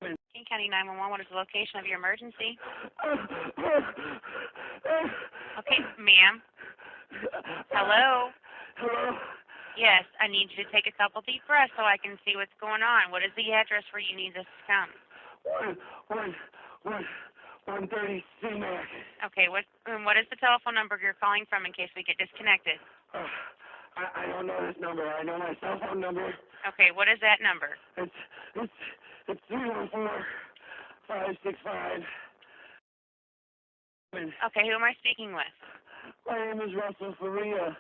King County 911, what is the location of your emergency? Okay, ma'am. Hello? Hello? Yes, I need you to take a couple deep breaths so I can see what's going on. What is the address where you need us to come? 130 C-Mac. Okay, what is the telephone number you're calling from in case we get disconnected? I don't know this number. I know my cell phone number. Okay, what is that number? It's 314-565. Okay, who am I speaking with? My name is Russ Faria.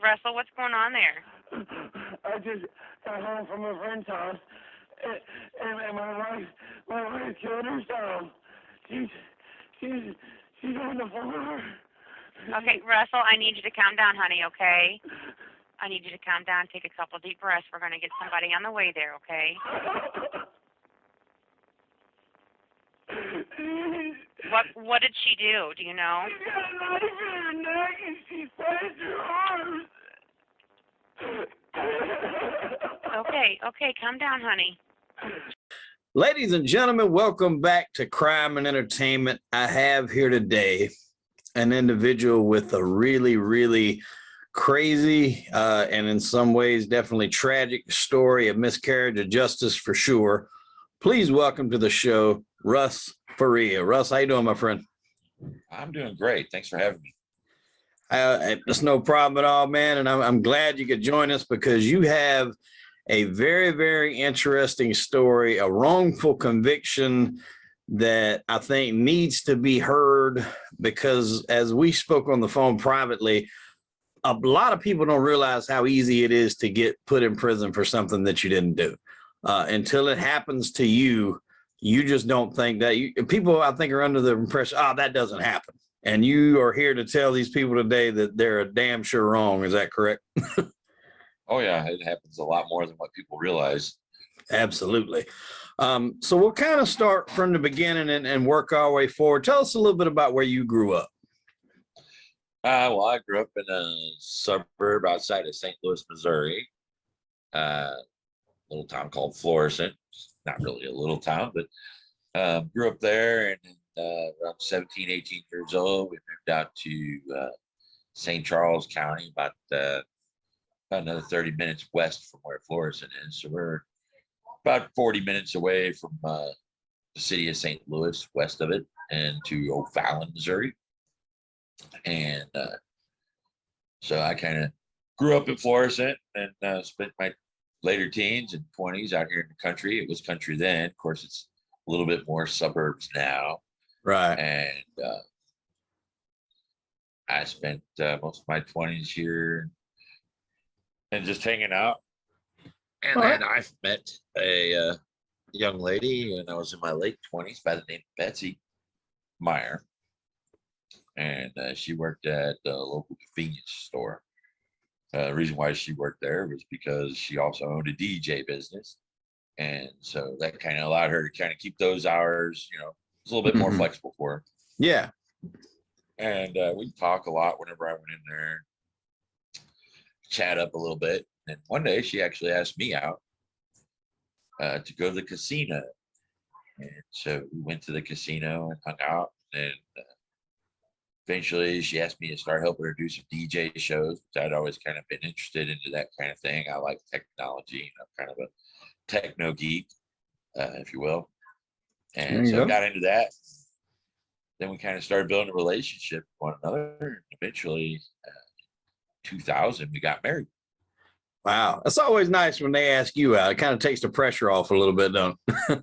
Russell, what's going on there? I just got home from a friend's house, and my wife killed herself. She's on the floor. Okay, Russell, I need you to calm down, honey, okay? I need you to calm down, take a couple deep breaths. We're going to get somebody on the way there, okay? What did she do? Do you know? She got a knife in her neck and she sliced her arms. Okay, calm down, honey. Ladies and gentlemen, welcome back to Crime and Entertainment. I have here today an individual with a really, really crazy and in some ways definitely tragic story of miscarriage of justice for sure. Please welcome to the show, Russ Faria. Russ, how you doing, my friend? I'm doing great. Thanks for having me. It's no problem at all, man. And I'm glad you could join us because you have a very, very interesting story, a wrongful conviction that I think needs to be heard because as we spoke on the phone privately, a lot of people don't realize how easy it is to get put in prison for something that you didn't do. Until it happens to you, you just don't think that people, I think, are under the impression, that doesn't happen. And you are here to tell these people today that they're damn sure wrong. Is that correct? Oh, yeah, it happens a lot more than what people realize. Absolutely. So we'll kind of start from the beginning and work our way forward. Tell us a little bit about where you grew up. Well, I grew up in a suburb outside of St. Louis, Missouri, a little town called Florissant. Not really a little town, but grew up there. And around 17, 18 years old, we moved out to St. Charles County, about another 30 minutes west from where Florissant is. So we're about 40 minutes away from the city of St. Louis, west of it, and to O'Fallon, Missouri. And so I kind of grew up in Florissant and spent my later teens and 20s out here in the country. It was country then. Of course, it's a little bit more suburbs now. Right. And I spent most of my 20s here and just hanging out. And then I met a young lady, and I was in my late 20s by the name of Betsy Meyer. And she worked at a local convenience store. The reason why she worked there was because she also owned a DJ business. And so that kind of allowed her to kind of keep those hours, it was a little bit more flexible for her. Yeah. And we'd talk a lot whenever I went in there, chat up a little bit. And one day she actually asked me out to go to the casino. And so we went to the casino and hung out. And eventually she asked me to start helping her do some DJ shows, which I'd always kind of been interested into that kind of thing. I like technology, I'm kind of a techno geek, if you will. And so I got into that. Then we kind of started building a relationship with one another. And eventually, 2000, we got married. Wow. It's always nice when they ask you out. It kind of takes the pressure off a little bit, don't it?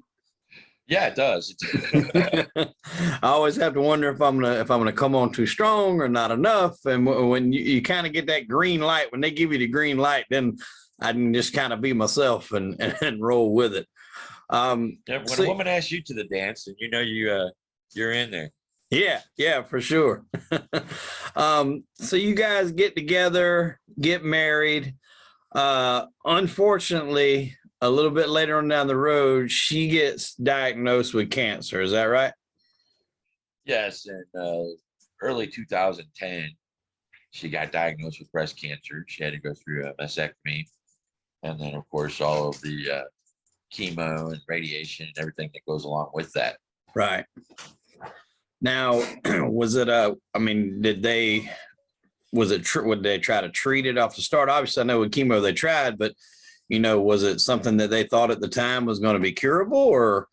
Yeah, it does. I always have to wonder if I'm gonna come on too strong or not enough. And when you kind of get that green light, when they give you the green light, then I can just kind of be myself and roll with it. When a woman asks you to the dance, and you're in there. Yeah, for sure. So you guys get together, get married. Unfortunately, a little bit later on down the road, she gets diagnosed with cancer. Is that right? Yes. In early 2010, she got diagnosed with breast cancer. She had to go through a mastectomy. And then, of course, all of the chemo and radiation and everything that goes along with that. Right. Now, was it I mean, would they try to treat it off the start? Obviously, I know with chemo they tried, but was it something that they thought at the time was going to be curable, or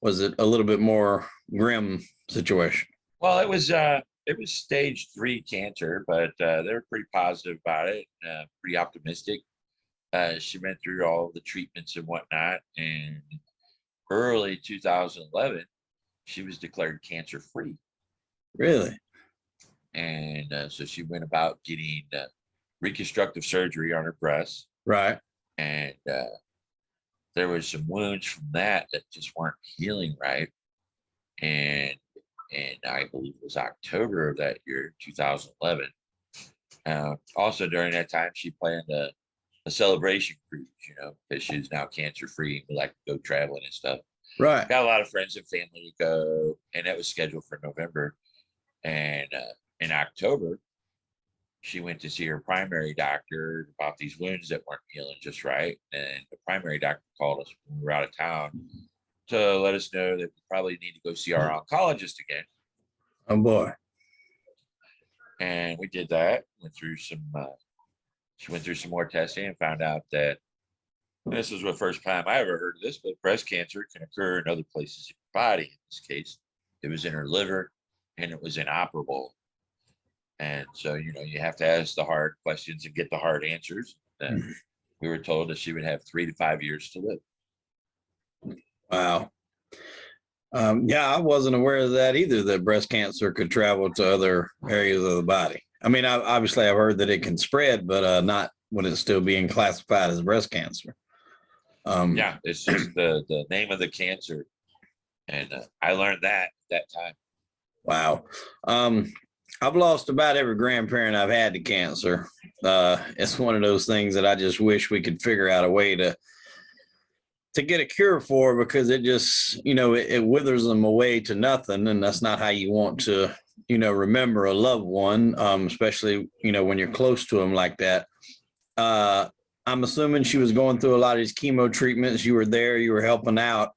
was it a little bit more grim situation? Well, it was stage 3 cancer, but they were pretty positive about it, pretty optimistic. She went through all the treatments and whatnot, and early 2011, she was declared cancer free. Really? And so she went about getting reconstructive surgery on her breast. Right. And there was some wounds from that just weren't healing right. And I believe it was October of that year, 2011. Also during that time, she planned a celebration cruise, because she's now cancer free and we like to go traveling and stuff. Right. Got a lot of friends and family to go, and that was scheduled for November. And in October, she went to see her primary doctor about these wounds that weren't healing just right. And the primary doctor called us when we were out of town to let us know that we probably need to go see our oncologist again. Oh boy. And we did that. She went through some more testing and found out that this was the first time I ever heard of this, but breast cancer can occur in other places in your body. In this case, it was in her liver and it was inoperable. And so, you have to ask the hard questions and get the hard answers. And we were told that she would have 3 to 5 years to live. Wow. Yeah, I wasn't aware of that either, that breast cancer could travel to other areas of the body. I mean, obviously I've heard that it can spread, but not when it's still being classified as breast cancer. Yeah, it's just the name of the cancer. And I learned that time. Wow. I've lost about every grandparent I've had to cancer. It's one of those things that I just wish we could figure out a way to get a cure for, because it just, it withers them away to nothing. And that's not how you want to, remember a loved one, especially, when you're close to them like that. I'm assuming she was going through a lot of these chemo treatments. You were there, you were helping out,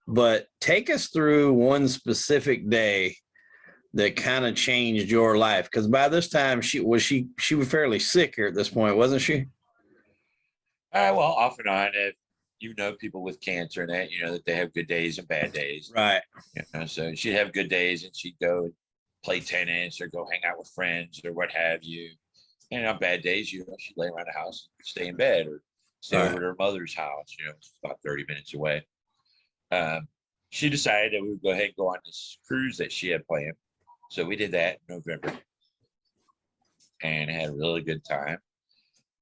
but take us through one specific day that kind of changed your life. Because by this time she was fairly sick here at this point, wasn't she? Well, off and on, if people with cancer and that, that they have good days and bad days. Right. So she'd have good days and she'd go and play tennis or go hang out with friends or what have you. And on bad days, she'd lay around the house, stay in bed, or stay over at her mother's house, it's about 30 minutes away. She decided that we would go ahead and go on this cruise that she had planned. So we did that in November and had a really good time.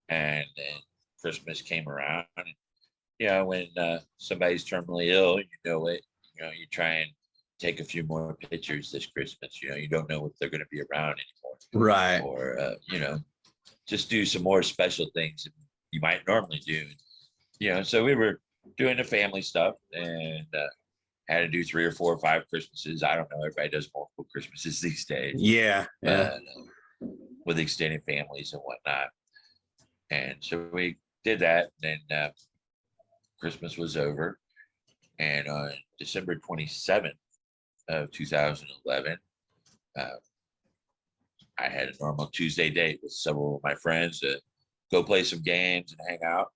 And then Christmas came around. And, when somebody's terminally ill, you try and take a few more pictures this Christmas. You don't know if they're going to be around anymore. Right. Or, just do some more special things that you might normally do. So we were doing the family stuff and had to do 3 or 4 or 5 Christmases. I don't know. Everybody does multiple Christmases these days. Yeah. With extended families and whatnot. And so we did that. And then Christmas was over. And on December 27th of 2011, I had a normal Tuesday date with several of my friends to go play some games and hang out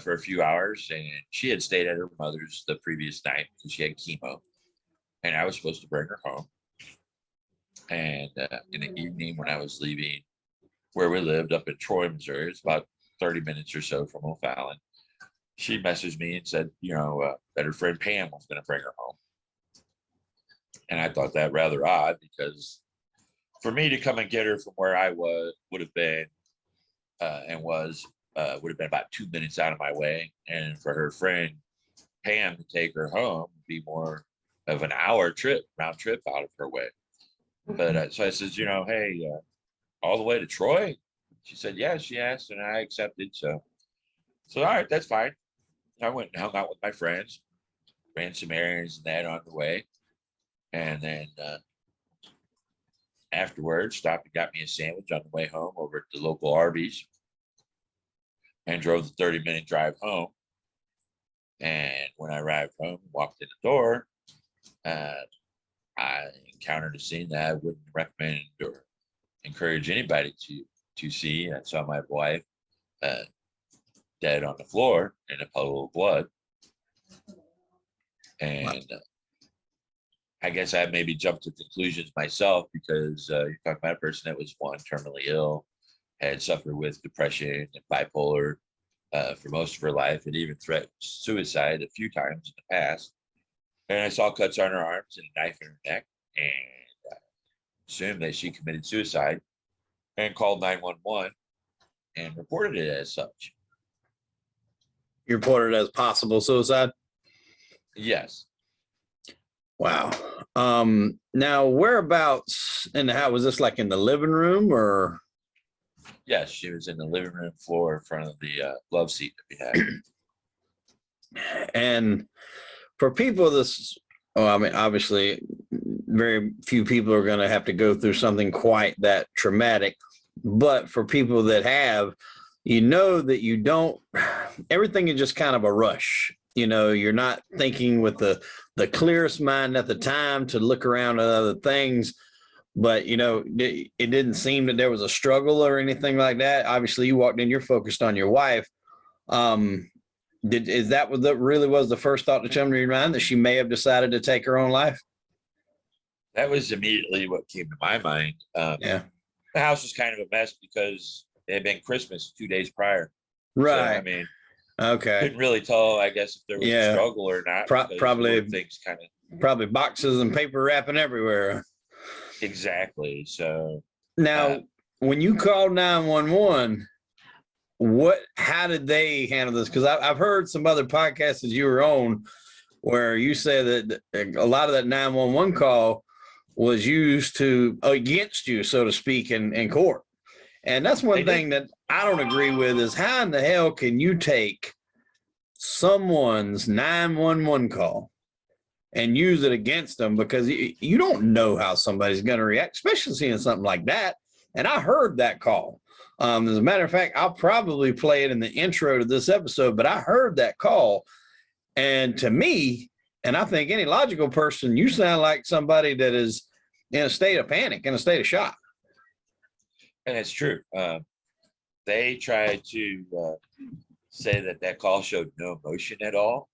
for a few hours. And she had stayed at her mother's the previous night because she had chemo. And I was supposed to bring her home. And in the evening, when I was leaving where we lived up in Troy, Missouri, it's about 30 minutes or so from O'Fallon, she messaged me and said, that her friend Pam was going to bring her home. And I thought that rather odd, because for me to come and get her from where I would have been would have been about 2 minutes out of my way. And for her friend Pam to take her home would be more of an hour round trip out of her way. But so I says, hey, all the way to Troy? She said, yeah, she asked, and I accepted. So all right, that's fine. I went and hung out with my friends, ran some errands and that on the way. And then afterwards, stopped and got me a sandwich on the way home over at the local Arby's and drove the 30-minute drive home. And when I arrived home, walked in the door, I encountered a scene that I wouldn't recommend or encourage anybody to see. I saw my wife dead on the floor in a puddle of blood. And I guess I maybe jumped to conclusions myself because you're talking about a person that was one, terminally ill, had suffered with depression and bipolar for most of her life, and even threatened suicide a few times in the past. And I saw cuts on her arms and a knife in her neck, and assumed that she committed suicide and called 911 and reported it as such. You reported it as possible suicide? Yes. Wow. Now whereabouts in the house? Was this like in the living room or? Yes, she was in the living room floor in front of the love seat that we had. And for people this, oh, I mean, obviously very few people are going to have to go through something quite that traumatic, but for people that have, you know, that you don't, everything is just kind of a rush. You know, you're not thinking with the clearest mind at the time to look around at other things. But, you know, it didn't seem that there was a struggle or anything like that. Obviously, you walked in, you're focused on your wife. Is that what really was the first thought to come to your mind, that she may have decided to take her own life? That was immediately what came to my mind. Yeah. The house was kind of a mess because it had been Christmas 2 days prior. Right. So, I mean, okay. couldn't really tell, I guess, if there was a struggle or not. Probably things kind of boxes and paper wrapping everywhere. Exactly. So now, when you called 911, how did they handle this? Because I've heard some other podcasts that you were on where you said that a lot of that 911 call was used against you, so to speak, in court. And that's one thing that I don't agree with, is how in the hell can you take someone's 911 call and use it against them? Because you don't know how somebody's going to react, especially seeing something like that. And I heard that call. As a matter of fact, I'll probably play it in the intro to this episode, but I heard that call. And to me, and I think any logical person, you sound like somebody that is in a state of panic, in a state of shock. And it's true. They tried to say that call showed no emotion at all.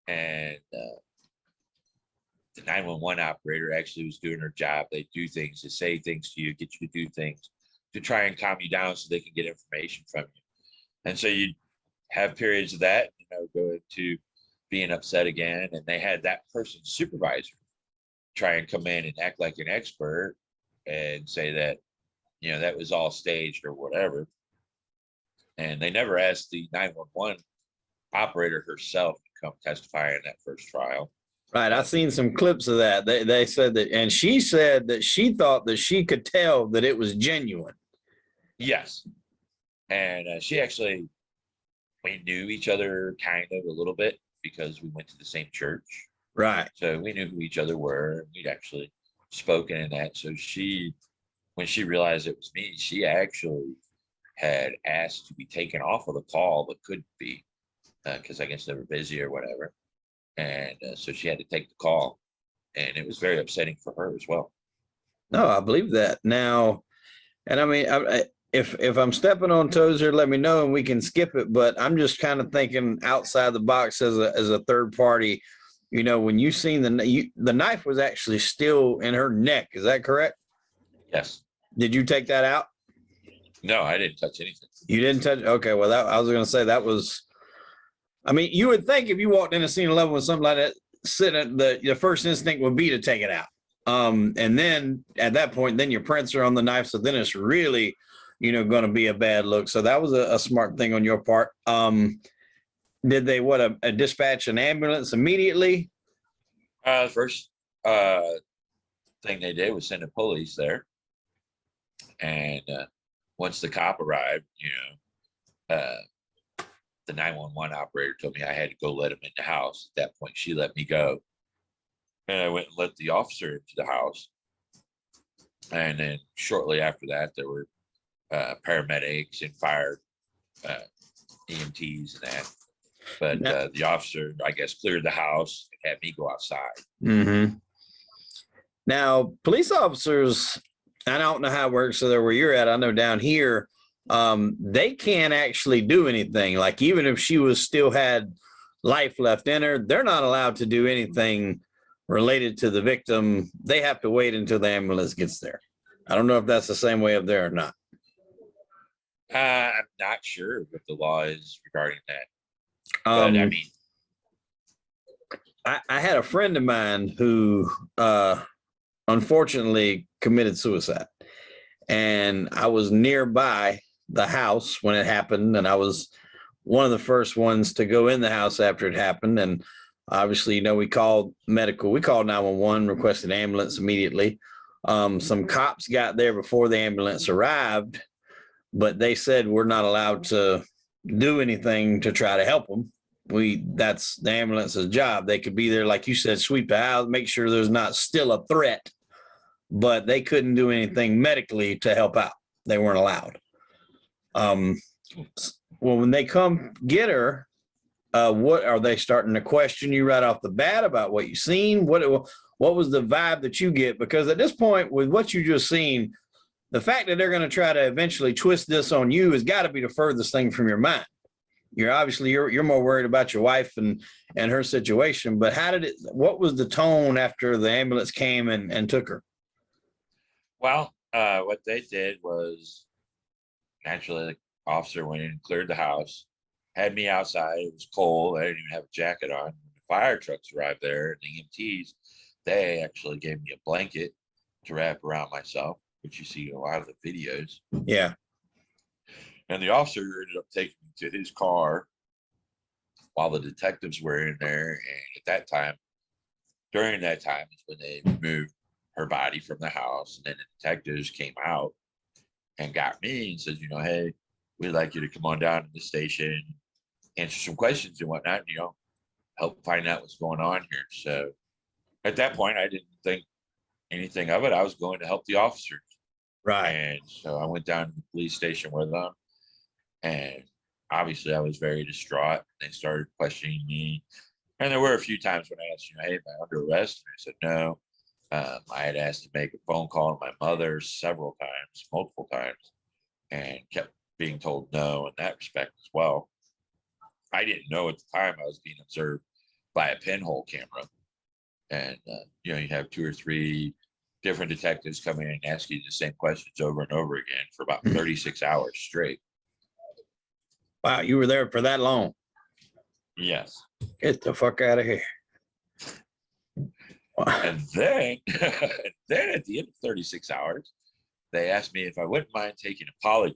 And the 911 operator actually was doing her job. They do things to say things to you, get you to do things to try and calm you down so they can get information from you. And so you have periods of that, go into being upset again. And they had that person's supervisor try and come in and act like an expert and say that, that was all staged or whatever. And they never asked the 911 operator herself to come testify in that first trial. Right. I've seen some clips of that. They said that, and she said that she thought that she could tell that it was genuine. Yes. And we knew each other kind of a little bit because we went to the same church. Right. So we knew who each other were. We'd actually spoken in that. So when she realized it was me, she actually had asked to be taken off of the call, but couldn't be because I guess they were busy or whatever. And so she had to take the call, and it was very upsetting for her as well. No, I believe that now. And I mean, if I'm stepping on toes here, let me know and we can skip it. But I'm just kind of thinking outside the box as a third party. When you seen the knife was actually still in her neck. Is that correct? Yes. Did you take that out? No, I didn't touch anything. You didn't touch? Okay. Well, I was going to say that was. I mean, you would think if you walked in a scene 11 with something like that, the first instinct would be to take it out. And then at that point, then your prints are on the knife. So then it's really, going to be a bad look. So that was a smart thing on your part. Did they dispatch an ambulance immediately? The first thing they did was send the police there. And once the cop arrived, the 911 operator told me I had to go let him in the house. At that point, she let me go. And I went and let the officer into the house. And then shortly after that, there were paramedics and fire EMTs and that. But the officer, I guess, cleared the house and had me go outside. Mm-hmm. Now, police officers, I don't know how it works there where you're at. I know down here, they can't actually do anything. Like even if she was still had life left in her, they're not allowed to do anything related to the victim. They have to wait until the ambulance gets there. I don't know if that's the same way up there or not. I'm not sure what the law is regarding that. But I mean, I had a friend of mine who unfortunately committed suicide, and I was nearby the house when it happened, and I was one of the first ones to go in the house after it happened. And obviously, you know, we called 911, requested ambulance immediately. Some cops got there before the ambulance arrived, but they said we're not allowed to do anything to try to help them. That's the ambulance's job. They could be there, like you said, sweep the house, make sure there's not still a threat, but they couldn't do anything medically to help out. They weren't allowed. Well, when they come get her, what are they starting to question you right off the bat about what you've seen? What was the vibe that you get? Because at this point, with what you just seen, the fact that they're going to try to eventually twist this on you has got to be the furthest thing from your mind. You're more worried about your wife and her situation. But what was the tone after the ambulance came and took her? Well, what they did was naturally the officer went in and cleared the house, had me outside. It was cold. I didn't even have a jacket on. When the fire trucks arrived there and the EMTs, they actually gave me a blanket to wrap around myself, which you see in a lot of the videos. Yeah. And the officer ended up taking me to his car while the detectives were in there. And during that time is when they moved her body from the house. And then the detectives came out and got me and said, you know, hey, we'd like you to come on down to the station, answer some questions and whatnot, you know, help find out what's going on here. So at that point, I didn't think anything of it. I was going to help the officers. Right. And so I went down to the police station with them. And obviously I was very distraught. They started questioning me. And there were a few times when I asked, you know, hey, am I under arrest? And I said, no. I had asked to make a phone call to my mother multiple times, and kept being told no in that respect as well. I didn't know at the time I was being observed by a pinhole camera. And, you know, you have 2 or 3 different detectives come in and ask you the same questions over and over again for about 36 hours straight. Wow, you were there for that long? Yes. Get the fuck out of here. Wow. And then at the end of 36 hours, they asked me if I wouldn't mind taking a polygraph.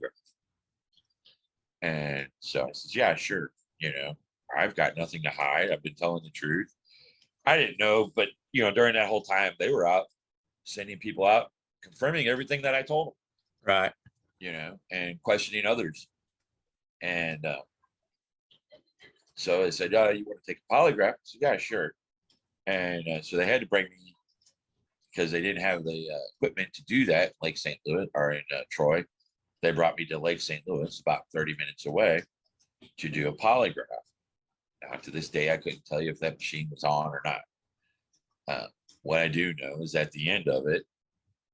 And so I said, yeah, sure. You know, I've got nothing to hide. I've been telling the truth. I didn't know, but, you know, during that whole time, they were out sending people out, confirming everything that I told them. Right. You know, and questioning others. And so they said, oh, you want to take a polygraph? I said, yeah, sure. And so they had to bring me, because they didn't have the equipment to do that in Lake St. Louis or in Troy. They brought me to Lake St. Louis, about 30 minutes away, to do a polygraph. Now, to this day, I couldn't tell you if that machine was on or not. What I do know is at the end of it,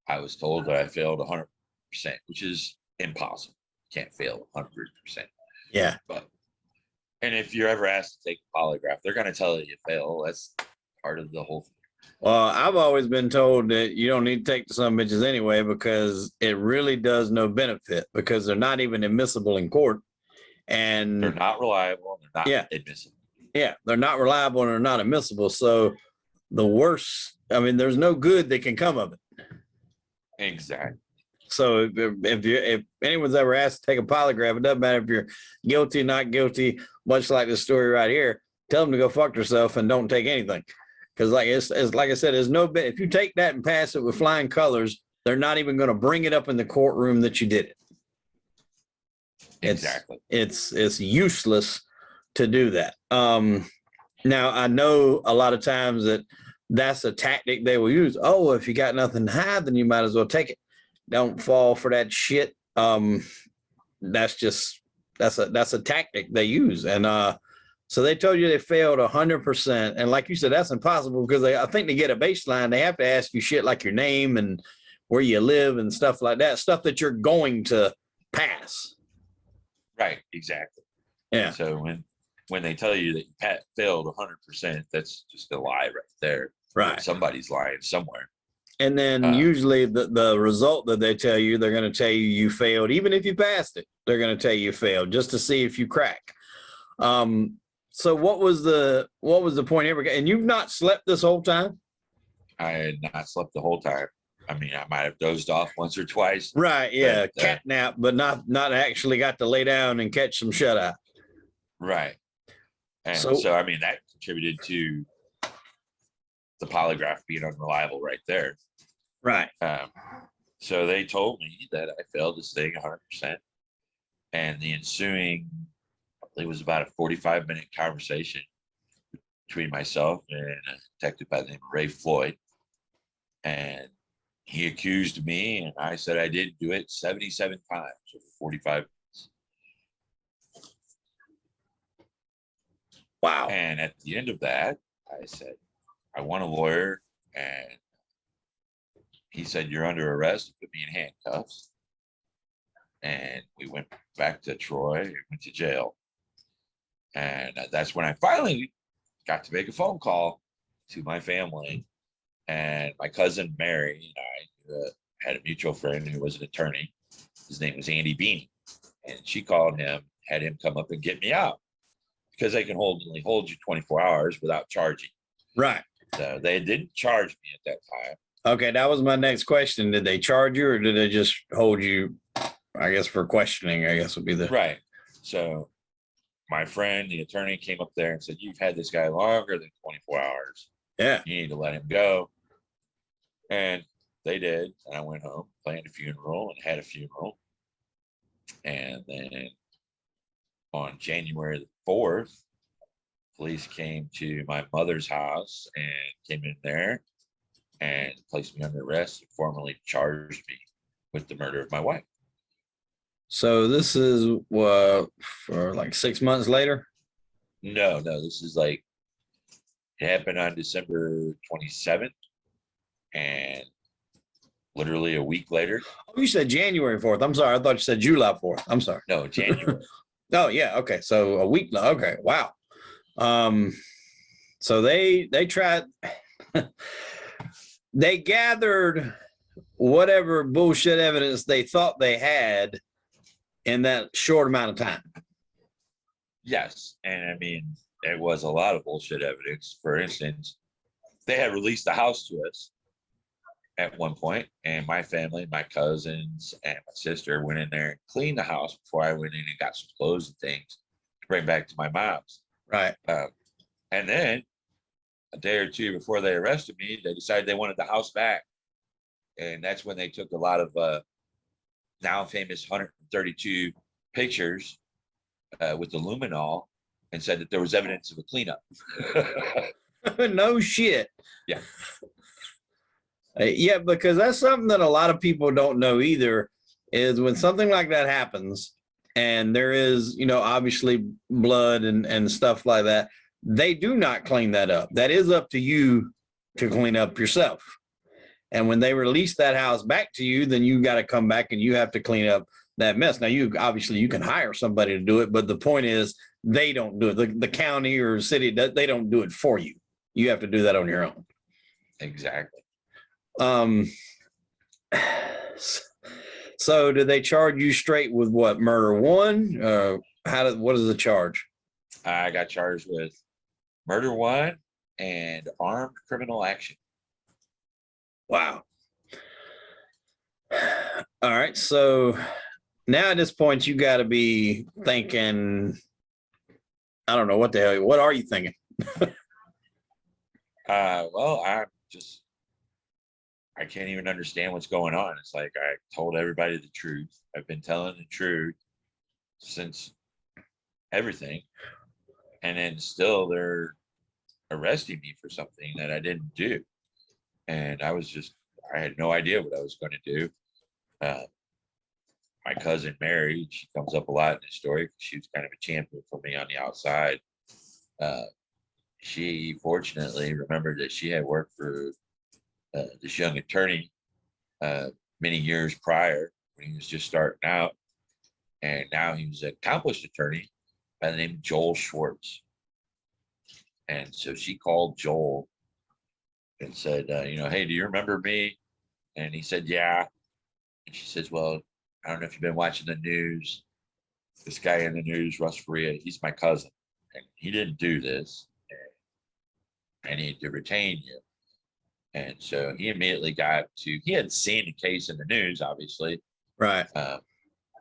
I was told that I failed 100%, which is impossible. You can't fail 100%. Yeah. And if you're ever asked to take a polygraph, they're going to tell you fail. That's part of the whole thing. Well, I've always been told that you don't need to take the some bitches anyway, because it really does no benefit, because they're not even admissible in court. And they're not reliable. They're not admissible. Yeah, they're not reliable and they're not admissible. So the worst, I mean, there's no good that can come of it. Exactly. So if anyone's ever asked to take a polygraph, it doesn't matter if you're guilty or not guilty, much like this story right here, tell them to go fuck themselves and don't take anything. Because like it's like I said, there's no bit. If you take that and pass it with flying colors, they're not even going to bring it up in the courtroom that you did it. Exactly. It's useless to do that. Now I know a lot of times that's a tactic they will use. Oh, if you got nothing to hide, then you might as well take it. Don't fall for that shit. That's a tactic they use. And So they told you they failed 100%. And like you said, that's impossible because I think to get a baseline, they have to ask you shit like your name and where you live and stuff like that, stuff that you're going to pass. Right, exactly. Yeah. So when they tell you that you failed 100%, that's just a lie right there. Right. Somebody's lying somewhere. And then usually the result that they tell you, they're going to tell you you failed. Even if you passed it, they're going to tell you failed just to see if you crack. So what was the point ever? And you've not slept this whole time? I had not slept the whole time. I mean, I might have dozed off once or twice. Right. Yeah. But, cat nap, but not actually got to lay down and catch some shut eye. Right. And so, I mean, that contributed to the polygraph being unreliable right there. Right. So they told me that I failed this thing 100%. And the ensuing, it was about a 45-minute conversation between myself and a detective by the name of Ray Floyd. And he accused me, and I said I didn't do it 77 times over 45 minutes. Wow. And at the end of that, I said, I want a lawyer. And he said, you're under arrest, put me in handcuffs. And we went back to Troy, went to jail. And that's when I finally got to make a phone call to my family. And my cousin Mary and I had a mutual friend who was an attorney. His name was Andy Beanie. And she called him, had him come up and get me out because they can only hold you 24 hours without charging. Right. So they didn't charge me at that time. Okay, that was my next question. Did they charge you or did they just hold you, I guess, for questioning, I guess would be the... Right. So my friend, the attorney, came up there and said, you've had this guy longer than 24 hours. Yeah. You need to let him go. And they did. And I went home, planned a funeral and had a funeral. And then on January the 4th, police came to my mother's house and came in there and placed me under arrest and formally charged me with the murder of my wife. So this is for like 6 months later? No, this is like, it happened on December 27th. And literally a week later. Oh, you said January 4th. I'm sorry. I thought you said July 4th. I'm sorry. No, January. Oh, yeah. Okay. So a week. Okay. Wow. So they tried, they gathered whatever bullshit evidence they thought they had in that short amount of time. Yes. And I mean, it was a lot of bullshit evidence. For instance, they had released the house to us at one point, and my family, my cousins and my sister went in there and cleaned the house before I went in and got some clothes and things to bring back to my mom's. Right. And then a day or two before they arrested me, they decided they wanted the house back. And that's when they took a lot of now famous 132 pictures with the luminol and said that there was evidence of a cleanup. No shit. Yeah. Yeah, because that's something that a lot of people don't know either, is when something like that happens and there is, obviously blood and stuff like that, they do not clean that up. That is up to you to clean up yourself. And when they release that house back to you, then you got to come back and you have to clean up that mess. Now, you can hire somebody to do it, but the point is they don't do it. The county or city, they don't do it for you. You have to do that on your own. Exactly. So did they charge you straight with what, murder one? What is the charge? I got charged with murder one and armed criminal action. Wow. All right. So now at this point, you got to be thinking, I don't know what the hell, what are you thinking? Well, I can't even understand what's going on. It's like I told everybody the truth. I've been telling the truth since everything. And then still they're arresting me for something that I didn't do. And I had no idea what I was going to do. My cousin Mary, she comes up a lot in this story because she was kind of a champion for me on the outside. She fortunately remembered that she had worked for this young attorney many years prior when he was just starting out. And now he was an accomplished attorney by the name of Joel Schwartz. And so she called Joel and said, hey, do you remember me? And he said, yeah. And she says, well, I don't know if you've been watching the news. This guy in the news, Russ Faria, he's my cousin. And he didn't do this. I need to retain you. And so he immediately he hadn't seen the case in the news, obviously. Right.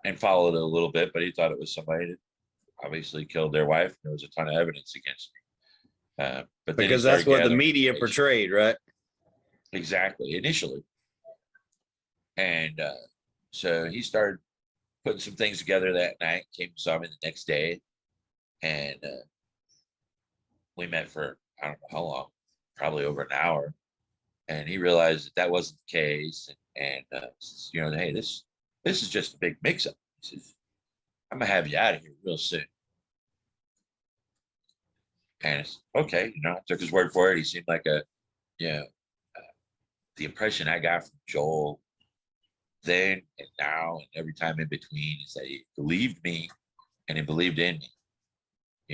And followed it a little bit, but he thought it was somebody that obviously killed their wife. There was a ton of evidence against me. But because that's what the media portrayed, right? Exactly, initially. And so he started putting some things together that night, came and saw me the next day. And we met for, I don't know how long, probably over an hour. And he realized that wasn't the case. And hey, this is just a big mix-up. He says, I'm going to have you out of here real soon. And it's okay, I took his word for it. He seemed like the impression I got from Joel then and now and every time in between is that he believed me and he believed in me,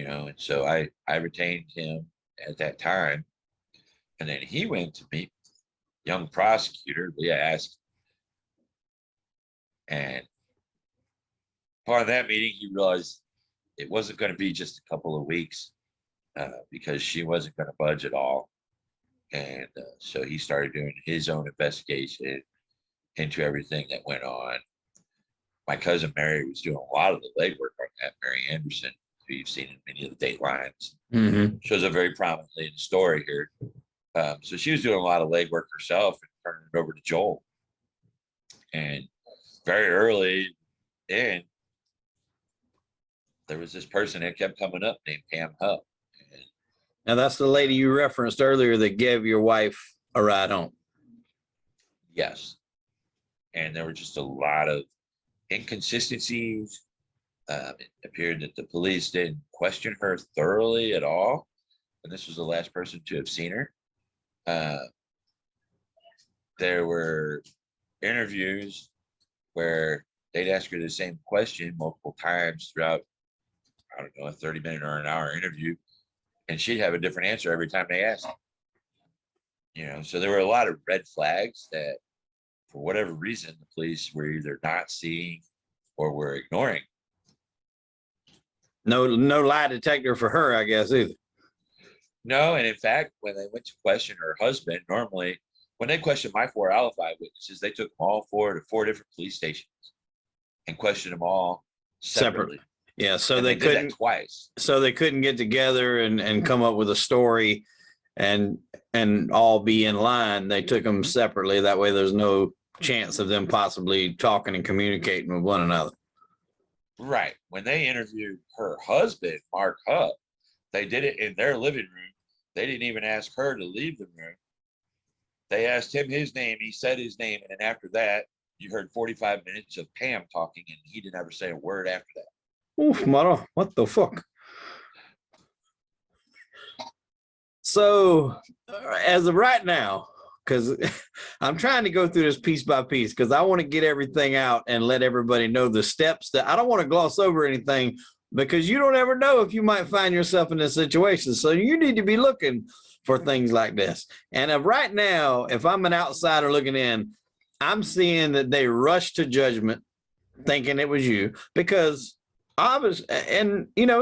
and so I retained him at that time. And then he went to meet young prosecutor, Leah asked. And part of that meeting, he realized it wasn't going to be just a couple of weeks because she wasn't going to budge at all. And so he started doing his own investigation into everything that went on. My cousin Mary was doing a lot of the legwork on that, Mary Anderson, who you've seen in many of the Datelines. Mm-hmm. Shows up very prominently in the story here. So she was doing a lot of legwork herself and turning it over to Joel. And very early in, there was this person that kept coming up named Pam Hupp. Now that's the lady you referenced earlier that gave your wife a ride home. Yes. And there were just a lot of inconsistencies. It appeared that the police didn't question her thoroughly at all. And this was the last person to have seen her. There were interviews where they'd ask her the same question multiple times throughout, I don't know, a 30-minute or an hour interview, and she'd have a different answer every time they asked. So there were a lot of red flags that, for whatever reason, the police were either not seeing or were ignoring. No lie detector for her, I guess, either. No, and in fact, when they went to question her husband, normally when they questioned my 4 alibi witnesses, they took them all 4 to 4 different police stations and questioned them all separately. Yeah, so and they couldn't did that twice. So they couldn't get together and come up with a story and all be in line. They took them separately. That way there's no chance of them possibly talking and communicating with one another. Right. When they interviewed her husband, Mark Hupp, they did it in their living room. They didn't even ask her to leave the room. They asked him his name. He said his name. And then after that, you heard 45 minutes of Pam talking, and he didn't ever say a word after that. Oof, mother, what the fuck? So, as of right now, because I'm trying to go through this piece by piece, because I want to get everything out and let everybody know the steps that I don't want to gloss over anything, because you don't ever know if you might find yourself in this situation. So you need to be looking for things like this. And right now, if I'm an outsider looking in, I'm seeing that they rush to judgment thinking it was you, because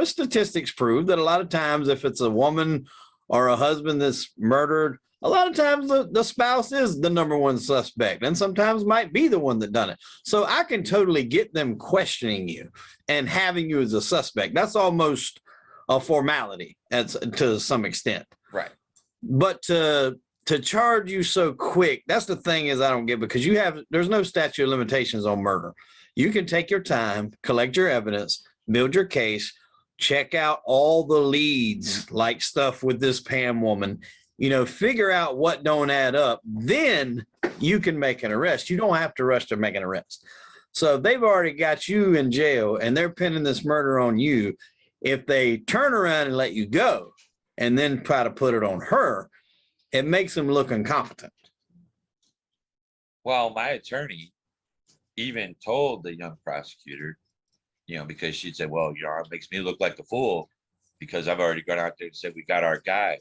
statistics prove that a lot of times if it's a woman or a husband that's murdered, a lot of times the spouse is the number one suspect and sometimes might be the one that done it. So I can totally get them questioning you and having you as a suspect. That's almost a formality to some extent. Right. But to charge you so quick, that's the thing is I don't get, because there's no statute of limitations on murder. You can take your time, collect your evidence, build your case, check out all the leads, like stuff with this Pam woman, figure out what don't add up. Then you can make an arrest. You don't have to rush to make an arrest. So they've already got you in jail and they're pinning this murder on you. If they turn around and let you go and then try to put it on her, it makes them look incompetent. Well, my attorney even told the young prosecutor, because she'd say, well, it makes me look like the fool because I've already gone out there and said, we got our guy.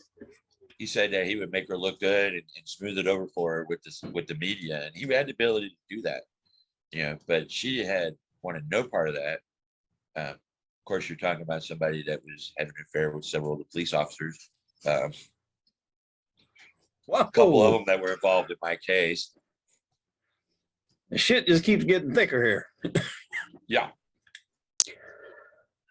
He said that he would make her look good and smooth it over for her with the media. And he had the ability to do that, but she had wanted no part of that. Of course, you're talking about somebody that was having an affair with several of the police officers. A couple of them that were involved in my case. The shit just keeps getting thicker here. Yeah.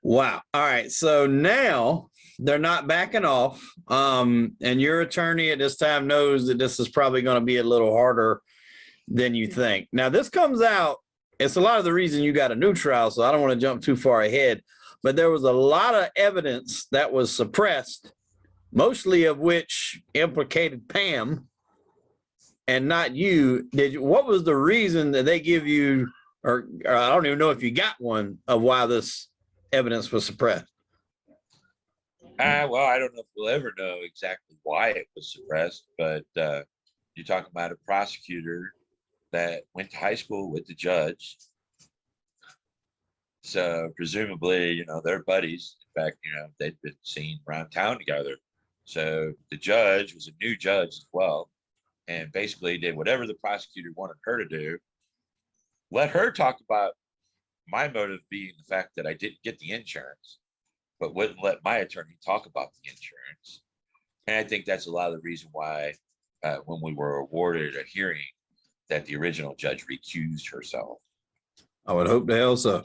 Wow. All right. So now they're not backing off. And your attorney at this time knows that this is probably going to be a little harder than you think. Now, this comes out. It's a lot of the reason you got a new trial, so I don't want to jump too far ahead. But there was a lot of evidence that was suppressed, mostly of which implicated Pam and not you. What was the reason that they give you, or I don't even know if you got one, of why this evidence was suppressed? Well, I don't know if we'll ever know exactly why it was suppressed, but you're talking about a prosecutor that went to high school with the judge. So presumably, they're buddies. In fact, they'd been seen around town together. So the judge was a new judge as well, and basically did whatever the prosecutor wanted her to do. Let her talk about my motive being the fact that I didn't get the insurance, but wouldn't let my attorney talk about the insurance. And I think that's a lot of the reason why when we were awarded a hearing, that the original judge recused herself. I would hope the hell so.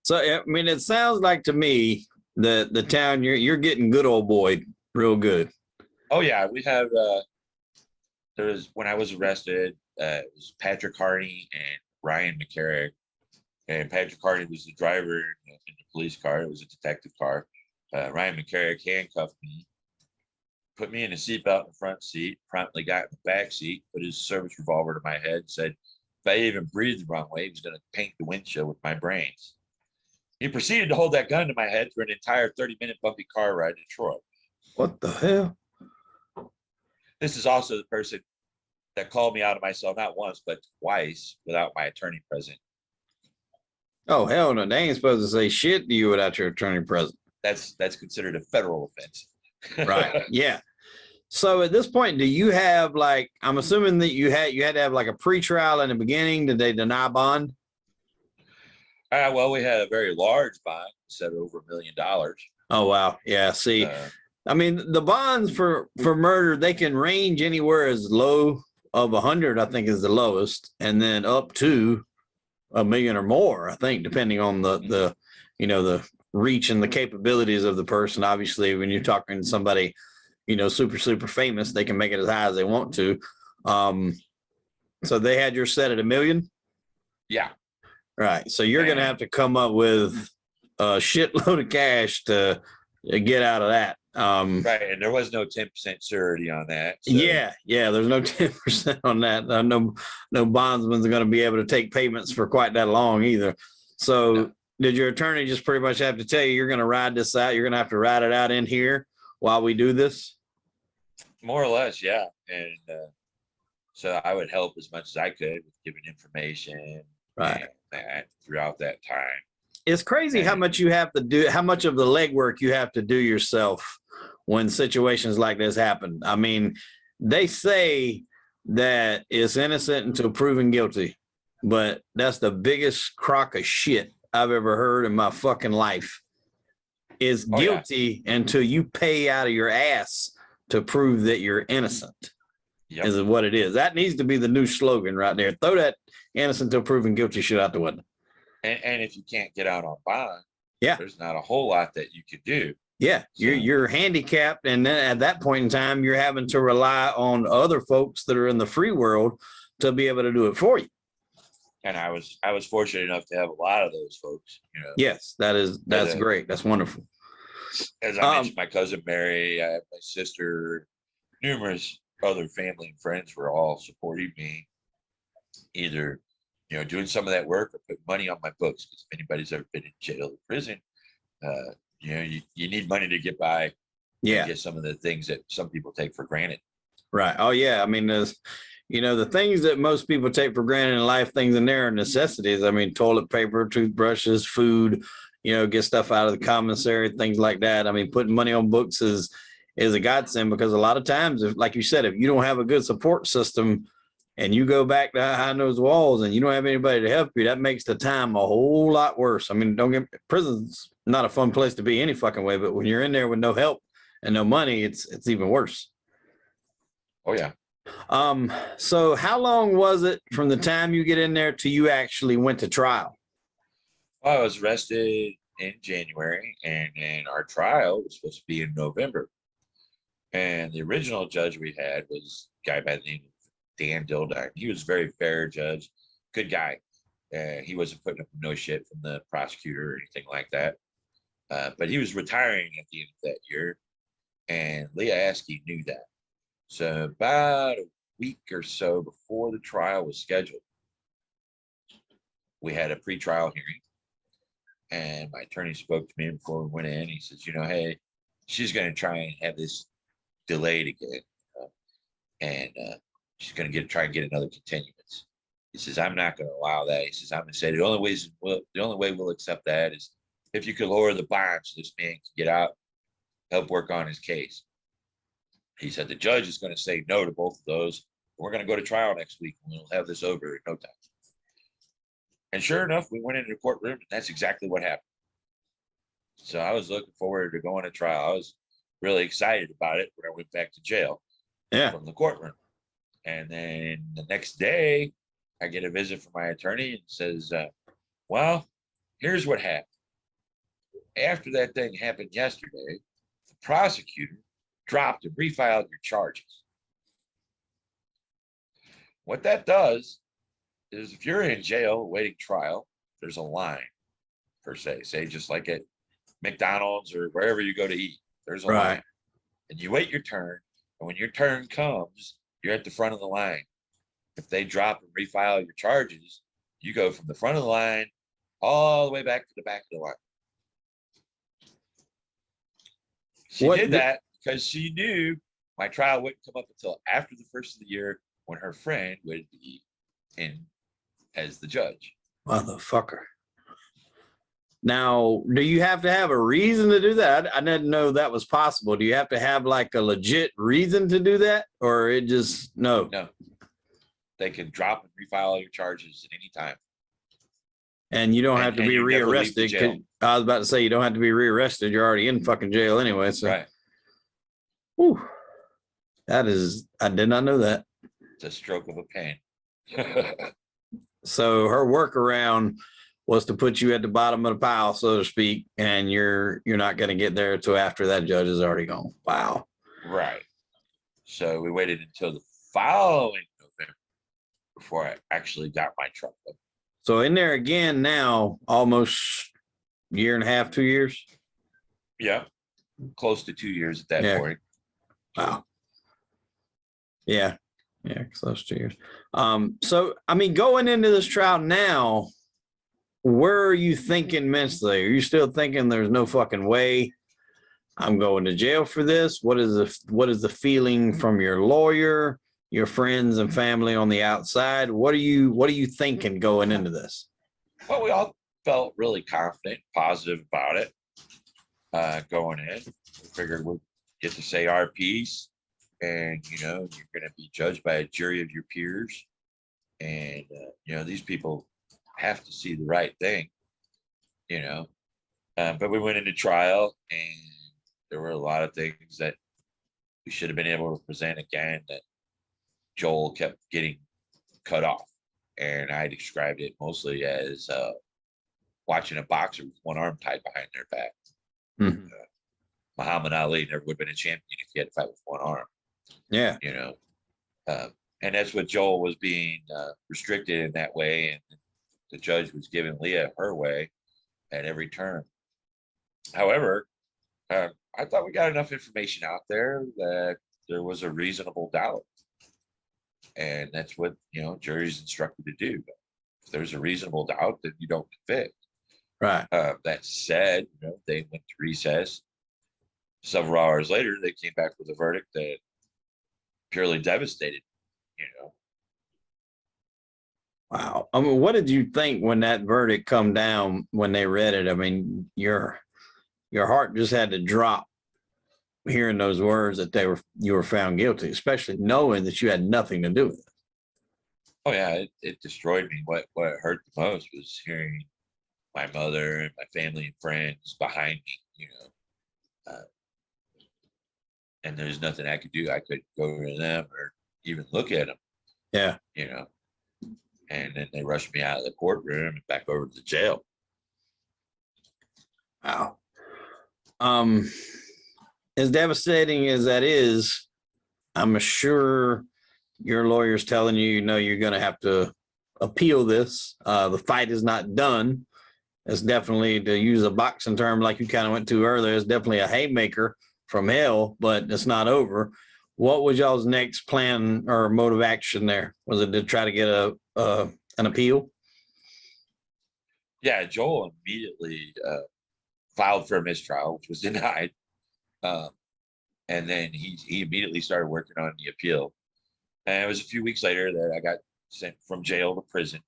So, I mean, it sounds like to me that the town you're getting good old boy real good. Oh yeah, we have. When I was arrested, it was Patrick Harney and Ryan McCarrick, and Patrick Harney was the driver in the police car. It was a detective car. Ryan McCarrick handcuffed me, put me in a seatbelt in the front seat, promptly got in the back seat, put his service revolver to my head, said if I even breathed the wrong way, he was going to paint the windshield with my brains. He proceeded to hold that gun to my head for an entire 30-minute bumpy car ride to Detroit. What the hell? This is also the person that called me out of my cell not once, but twice without my attorney present. Oh, hell no. They ain't supposed to say shit to you without your attorney present. That's considered a federal offense. Right. Yeah. So at this point, do you have I'm assuming that you had to have a pretrial in the beginning. Did they deny bond? Well, we had a very large bond, set over $1 million. Oh, wow. Yeah. See, I mean, the bonds for murder, they can range anywhere as low of 100, I think is the lowest, and then up to $1 million or more, I think, depending on the reach and the capabilities of the person. Obviously, when you're talking to somebody, super, super famous, they can make it as high as they want to. So they had yours set at $1 million? Yeah. Right. So you're going to have to come up with a shitload of cash to get out of that. Right. And there was no 10% surety on that. So. Yeah. There's no 10% on that. No bondsman's are going to be able to take payments for quite that long either. So no. Did your attorney just pretty much have to tell you you're going to ride this out? You're going to have to ride it out in here while we do this? More or less, yeah. And so I would help as much as I could with giving information. Right. That throughout that time. It's crazy how much you have to do, how much of the legwork you have to do yourself when situations like this happen. I mean, they say that it's innocent until proven guilty, but that's the biggest crock of shit I've ever heard in my fucking life. Is guilty until you pay out of your ass to prove that you're innocent. Yep. Is what it is. That needs to be the new slogan right there. Throw that innocent until proven guilty shit out the window. And if you can't get out on bond, yeah, there's not a whole lot that you could do. Yeah, so you're handicapped, and then at that point in time, you're having to rely on other folks that are in the free world to be able to do it for you. And I was fortunate enough to have a lot of those folks. Yes, that's great. That's wonderful. As I mentioned, my cousin Mary, I have my sister, numerous other family and friends were all supporting me, either doing some of that work or putting money on my books. Because if anybody's ever been in jail or prison, You know, you need money to get by. Yeah. And get some of the things that some people take for granted. Right. Oh yeah. I mean, there's, the things that most people take for granted in life, things in there are necessities. I mean, toilet paper, toothbrushes, food, get stuff out of the commissary, things like that. I mean, putting money on books is a godsend, because a lot of times, if, like you said, if you don't have a good support system and you go back to behind those walls and you don't have anybody to help you, that makes the time a whole lot worse. I mean, prison's not a fun place to be any fucking way, but when you're in there with no help and no money, it's even worse. Oh yeah. So how long was it from the time you get in there till you actually went to trial? Well, I was arrested in January, and then our trial was supposed to be in November. And the original judge we had was a guy by the name of Dan Dildine. He was a very fair judge, good guy. He wasn't putting up no shit from the prosecutor or anything like that. But he was retiring at the end of that year, and Leah Askey knew that. So about a week or so before the trial was scheduled, we had a pre-trial hearing, and my attorney spoke to me before we went in. He says, hey, she's going to try and have this delayed again, and she's going to try and get another continuance. He says, I'm not going to allow that. He says, I'm going to say the only way we'll accept that is if you could lower the bond so this man can get out, help work on his case. He said the judge is going to say no to both of those. We're going to go to trial next week, and we'll have this over in no time. And sure enough, we went into the courtroom, and that's exactly what happened. So I was looking forward to going to trial. I was really excited about it when I went back to jail from the courtroom. And then the next day, I get a visit from my attorney and says, well, here's what happened. After that thing happened yesterday, the prosecutor dropped and refiled your charges. What that does is if you're in jail awaiting trial, there's a line, per se. Say just like at McDonald's or wherever you go to eat, there's a line. And you wait your turn, and when your turn comes, you're at the front of the line. If they drop and refile your charges, you go from the front of the line all the way back to the back of the line. She did that because she knew my trial wouldn't come up until after the first of the year, when her friend would be in as the judge. Motherfucker. Now, do you have to have a reason to do that? I didn't know that was possible. Do you have to have like a legit reason to do that, or it just no? No. They can drop and refile your charges at any time. And you don't have to be rearrested. I was about to say, you don't have to be rearrested. You're already in fucking jail anyway. So. Right. Whew. I did not know that. It's a stroke of a pen. So her workaround was to put you at the bottom of the pile, so to speak, and you're not going to get there until after that judge is already gone. Wow. Right. So we waited until the following November before I actually got my truck. So in there again now, almost year and a half, 2 years? Yeah. Close to 2 years at that point. Wow. Yeah. Yeah, close to 2 years. So, I mean, going into this trial now, where are you thinking mentally? Are you still thinking there's no fucking way I'm going to jail for this? What is the feeling from your lawyer, your friends and family on the outside? What are you thinking going into this? Well, we all felt really confident, positive about it. Going in, we figured we'd get to say our piece, and you're going to be judged by a jury of your peers, and these people have to see the right thing, but we went into trial, and there were a lot of things that we should have been able to present again that Joel kept getting cut off, and I described it mostly as watching a boxer with one arm tied behind their back. Mm-hmm. Muhammad Ali never would have been a champion if he had to fight with one arm. Yeah. And that's what Joel was being restricted in that way, and the judge was giving Leah her way at every turn. However, I thought we got enough information out there that there was a reasonable doubt, and that's what jury's instructed to do. If there's a reasonable doubt, then you don't convict. Right. That said, they went to recess. Several hours later, they came back with a verdict that purely devastated, you know. Wow. I mean, what did you think when that verdict come down when they read it? I mean, your heart just had to drop hearing those words that you were found guilty, especially knowing that you had nothing to do with it. Oh yeah, it destroyed me. What hurt the most was hearing my mother and my family and friends behind me, and there's nothing I could do. I couldn't go to them or even look at them. Yeah. And then they rushed me out of the courtroom and back over to the jail. Wow. As devastating as that is, I'm sure your lawyer's telling you, you're going to have to appeal this. The fight is not done. It's definitely, to use a boxing term like you kind of went to earlier, it's definitely a haymaker from hell, but it's not over. What was y'all's next plan or mode of action there? Was it to try to get an appeal? Yeah, Joel immediately filed for a mistrial, which was denied. And then he immediately started working on the appeal. And it was a few weeks later that I got sent from jail to prison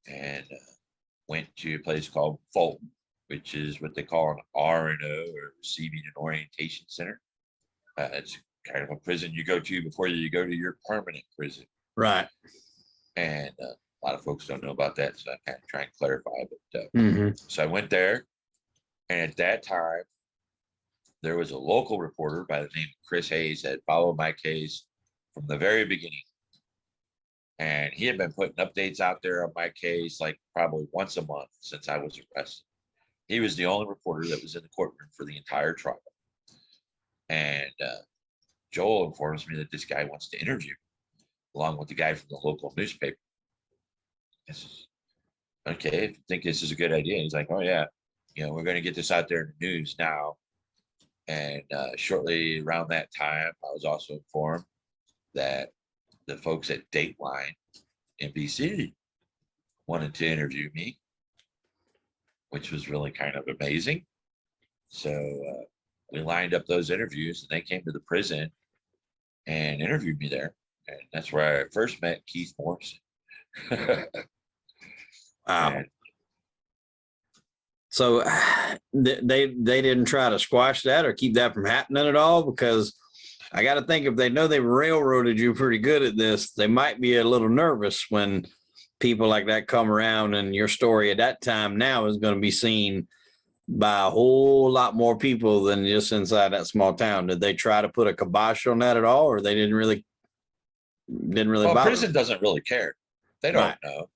and went to a place called Fulton, which is what they call an R&O, or Receiving and Orientation Center. It's kind of a prison you go to before you go to your permanent prison. Right. And a lot of folks don't know about that, so I kind of try and clarify. But so I went there, and at that time, there was a local reporter by the name of Chris Hayes that had followed my case from the very beginning. And he had been putting updates out there on my case like probably once a month since I was arrested. He was the only reporter that was in the courtroom for the entire trial. And Joel informs me that this guy wants to interview me, along with the guy from the local newspaper. I says, okay, if you think this is a good idea. He's like, oh yeah, we're going to get this out there in the news now. And shortly around that time, I was also informed that the folks at Dateline NBC wanted to interview me, which was really kind of amazing. So we lined up those interviews, and they came to the prison and interviewed me there. And that's where I first met Keith Morrison. Wow. And so they didn't try to squash that or keep that from happening at all? Because I got to think, if they know they railroaded you pretty good at this, they might be a little nervous when people like that come around, and your story at that time now is going to be seen by a whole lot more people than just inside that small town. Did they try to put a kibosh on that at all, or they didn't really well, bother? prison doesn't really care. They don't know.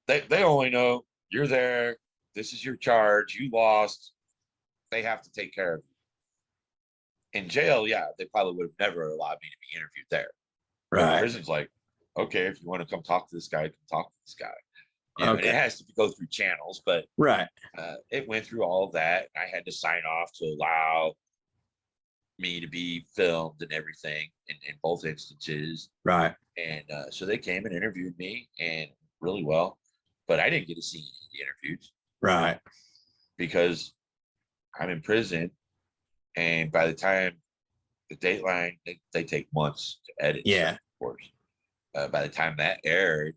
They only know you're there. This is your charge. You lost. They have to take care of you. In jail, yeah, they probably would have never allowed me to be interviewed there. Right. Prison's like, okay, if you want to come talk to this guy, come talk to this guy. And it has to go through channels, but right. It went through all of that. I had to sign off to allow me to be filmed and everything in both instances. Right. And so they came and interviewed me, and really well, but I didn't get to see any of the interviews. Right. Because I'm in prison, and by the time the Dateline, they take months to edit. Yeah. Stuff, of course. By the time that aired,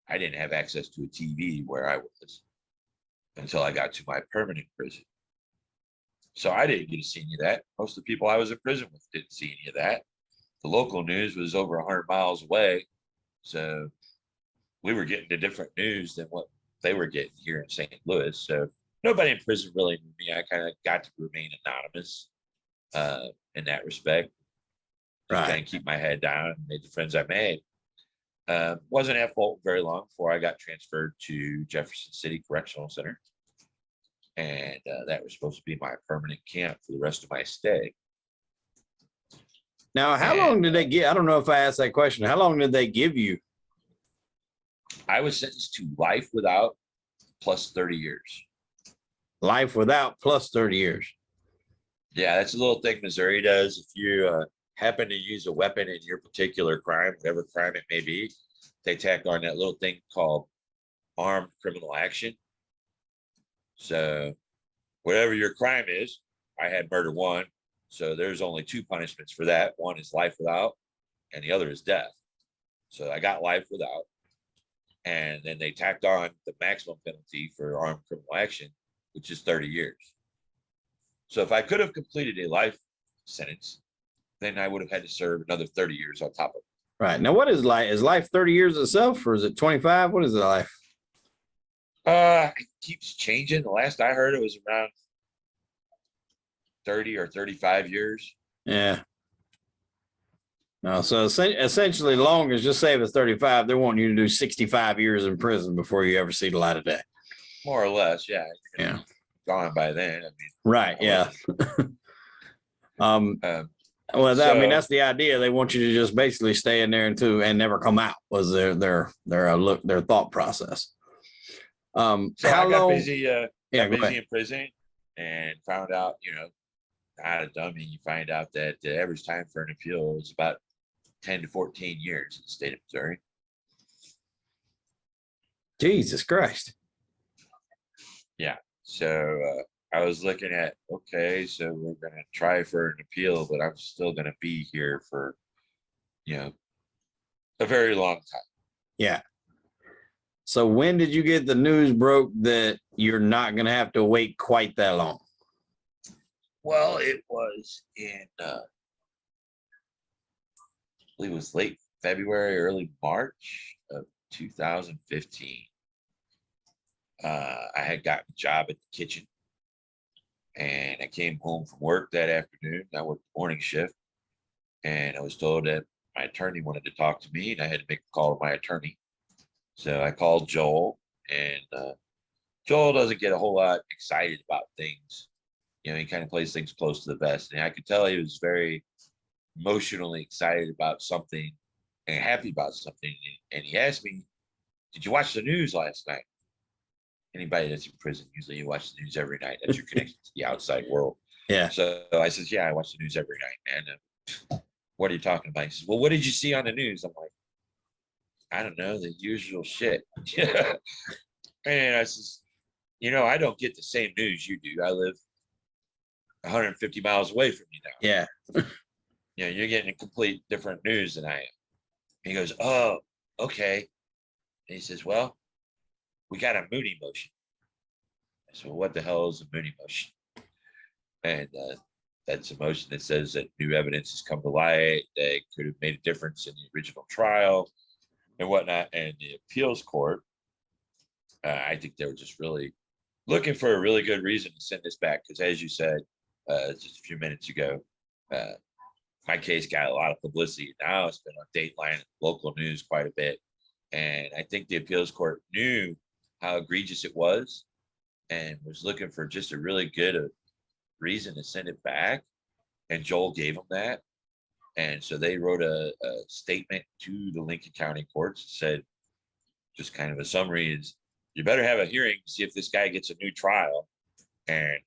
I didn't have access to a TV where I was until I got to my permanent prison. So I didn't get to see any of that. Most of the people I was in prison with didn't see any of that. The local news was over 100 miles away. So we were getting to different news than what they were getting here in St. Louis. So nobody in prison really knew me. I kind of got to remain anonymous in that respect. Right. Kind of keep my head down and made the friends I made. Wasn't at Fulton very long before I got transferred to Jefferson City Correctional Center. And that was supposed to be my permanent camp for the rest of my stay. Now, how long did they give? I don't know if I asked that question. How long did they give you? I was sentenced to life without plus 30 years. Life without plus 30 years. Yeah, that's a little thing Missouri does. If you happen to use a weapon in your particular crime, whatever crime it may be, they tack on that little thing called armed criminal action. So whatever your crime is, I had murder 1. So there's only 2 punishments for that. One is life without, and the other is death. So I got life without. And then they tacked on the maximum penalty for armed criminal action, which is 30 years. So if I could have completed a life sentence, then I would have had to serve another 30 years on top of it. Right. Now, what is life? Is life 30 years itself, or is it 25? What is it life? It keeps changing. The last I heard, it was around 30 or 35 years. Yeah. No, so essentially, long as just say if it's 35, they're wanting you to do 65 years in prison before you ever see the light of day. More or less, yeah. Yeah. Gone by then. I mean, right. Yeah. Well, I mean, that's the idea. They want you to just basically stay in there and never come out. Was their thought process. So how I got long? busy. Got busy in prison and found out, not a dummy. You find out that the average time for an appeal is about 10 to 14 years in the state of Missouri. Jesus Christ. Yeah. So I was looking at, okay, so we're going to try for an appeal, but I'm still going to be here for, a very long time. Yeah. So when did you get the news broke that you're not going to have to wait quite that long? Well, it was in, I believe it was late February, early March of 2015. I had gotten a job at the kitchen, and I came home from work that afternoon. I worked the morning shift, and I was told that my attorney wanted to talk to me, and I had to make a call to my attorney. So I called Joel, and Joel doesn't get a whole lot excited about things. He kind of plays things close to the vest, and I could tell he was very emotionally excited about something and happy about something. And he asked me, "Did you watch the news last night?" Anybody that's in prison, usually you watch the news every night. That's your connection to the outside world. Yeah. So I said, "Yeah, I watch the news every night." And what are you talking about? He says, "Well, what did you see on the news?" I'm like, "I don't know, the usual shit." And I says, "I don't get the same news you do. I live 150 miles away from you now." Yeah. You're getting a complete different news than I am. He goes, "Oh, okay." And he says, "Well, we got a Mooney motion." I said, "Well, what the hell is a Mooney motion?" And that's a motion that says that new evidence has come to light that could have made a difference in the original trial and whatnot. And the appeals court, I think they were just really looking for a really good reason to send this back. Because as you said just a few minutes ago, my case got a lot of publicity. Now it's been on Dateline, local news quite a bit. And I think the appeals court knew how egregious it was and was looking for just a really good reason to send it back. And Joel gave them that. And so they wrote a statement to the Lincoln County courts, said, just kind of a summary is, you better have a hearing to see if this guy gets a new trial. And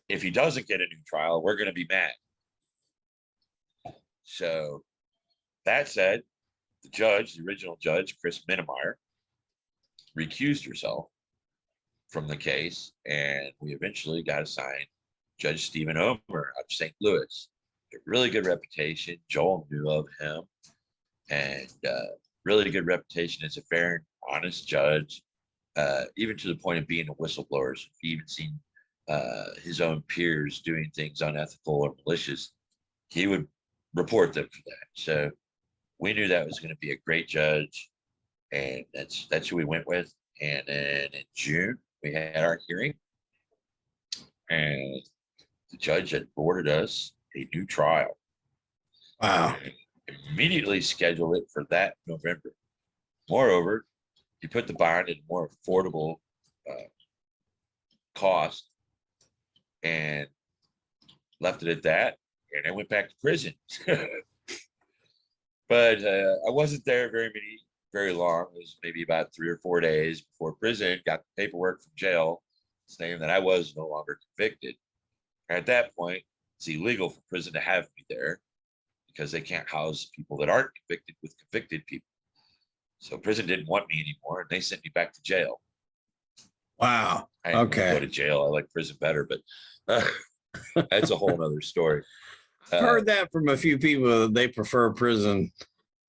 if he doesn't get a new trial, we're going to be mad. So that said, the original judge, Chris Minnemeyer, recused herself from the case, and we eventually got assigned Judge Stephen Omer of St. Louis. A really good reputation. Joel knew of him, and really good reputation as a fair and honest judge, even to the point of being a whistleblower. So he even seen his own peers doing things unethical or malicious, he would report them for that. So we knew that was going to be a great judge, and that's who we went with. And then in June, we had our hearing, and the judge had ordered us a new trial. Wow. And immediately scheduled it for that November. Moreover, he put the bond at a more affordable cost and left it at that. And I went back to prison. But I wasn't there very long. It was maybe about 3 or 4 days before prison. Got the paperwork from jail saying that I was no longer convicted. At that point, it's illegal for prison to have me there because they can't house people that aren't convicted with convicted people. So prison didn't want me anymore, and they sent me back to jail. Wow. I didn't want to go Okay. to jail. I like prison better, but that's a whole nother story. Heard that from a few people that they prefer prison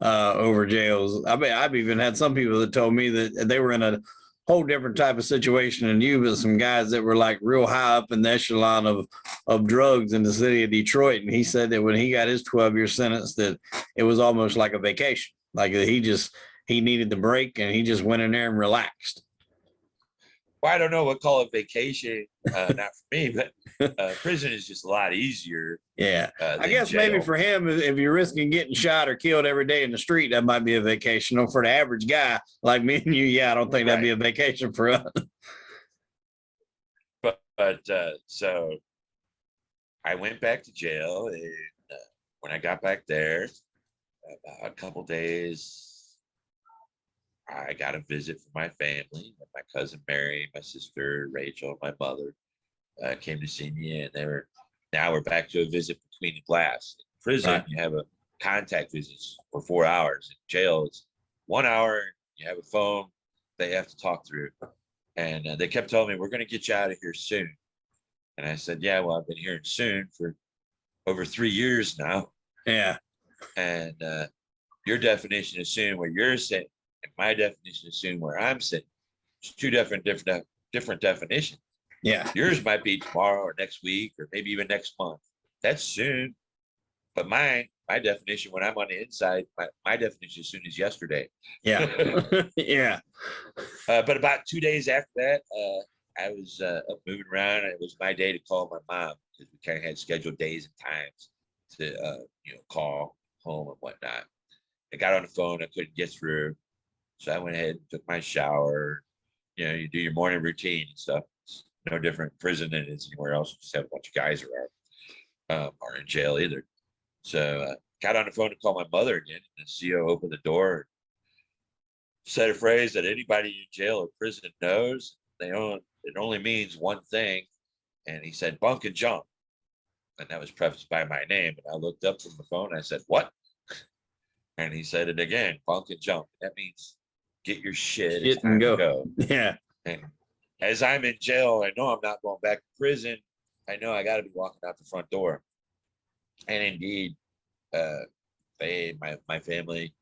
over jails. I mean, I've even had some people that told me that they were in a whole different type of situation than you, but some guys that were like real high up in the echelon of drugs in the city of Detroit. And he said that when he got his 12-year sentence, that it was almost like a vacation. Like he needed the break and he just went in there and relaxed. Well, I don't know what call it vacation. Not for me, but prison is just a lot easier. Yeah. I guess jail. maybe for him, if you're risking getting shot or killed every day in the street, that might be a vacation. Or for the average guy like me and you, yeah, I don't think that'd be a vacation for us. But so I went back to jail, and when I got back there, about a couple days, I got a visit from my family. My cousin Mary, my sister Rachel, my mother came to see me, and now we're back to a visit between the glass. In prison, Right. You have a contact visits for 4 hours. In jail, it's 1 hour. You have a phone they have to talk through, and they kept telling me, "We're going to get you out of here soon." And I said, "Yeah, well, I've been hearing soon for over 3 years now." Yeah. And your definition of soon where you're sitting, and my definition of soon where I'm sitting, it's two different definitions. Yeah. Yours might be tomorrow or next week or maybe even next month. That's soon. But my definition when I'm on the inside, my definition of soon is yesterday. Yeah. Yeah. But about 2 days after that, I was up moving around. It was my day to call my mom because we kind of had scheduled days and times to call home and whatnot. I got on the phone. I couldn't get through. So I went ahead and took my shower. You do your morning routine and stuff. It's no different in prison than it is anywhere else. You just have a bunch of guys around or in jail either. So got on the phone to call my mother again. And the CO opened the door, said a phrase that anybody in jail or prison knows. It only means one thing. And he said, "Bunk and jump." And that was prefaced by my name. And I looked up from the phone. I said, "What?" And he said it again, "Bunk and jump." That means get your shit. It's time to go. Yeah. And as I'm in jail, I know I'm not going back to prison. I know I got to be walking out the front door. And indeed, my family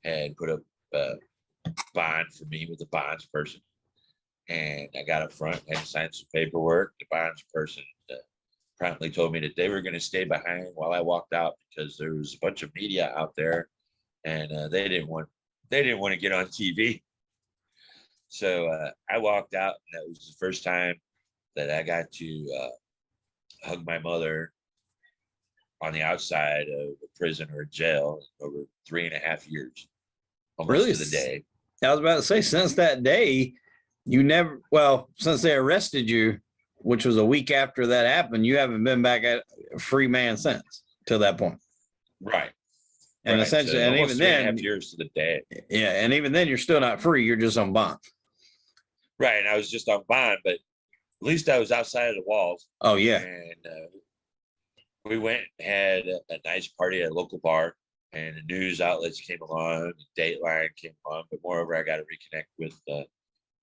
had put up a bond for me with a bonds person. And I got up front, had to sign some paperwork. The bonds person promptly told me that they were going to stay behind while I walked out because there was a bunch of media out there, and they didn't want to get on TV. So I walked out, and that was the first time that I got to hug my mother on the outside of a prison or a jail over 3.5 years, almost Really? to the day. I was about to say, since that day, since they arrested you, which was a week after that happened, you haven't been back at a free man since till that point. Right. And right. essentially, So and almost even then, 3.5 years to the day. Yeah. And even then, you're still not free. You're just on bond. Right. And I was just on bond, but at least I was outside of the walls. Oh, yeah. And we went and had a nice party at a local bar, and the news outlets came along, Dateline came along, but moreover, I got to reconnect with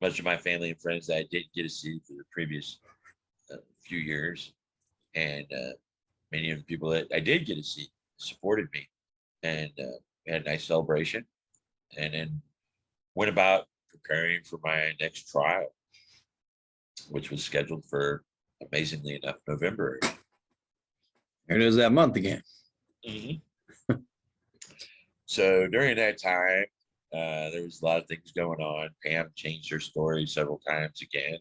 much of my family and friends that I didn't get to see for the previous few years. And many of the people that I did get to see supported me, and we had a nice celebration, and then went about preparing for my next trial, which was scheduled for, amazingly enough, November. Here it is that month again. Mm-hmm. So during that time, there was a lot of things going on. Pam changed her story several times again.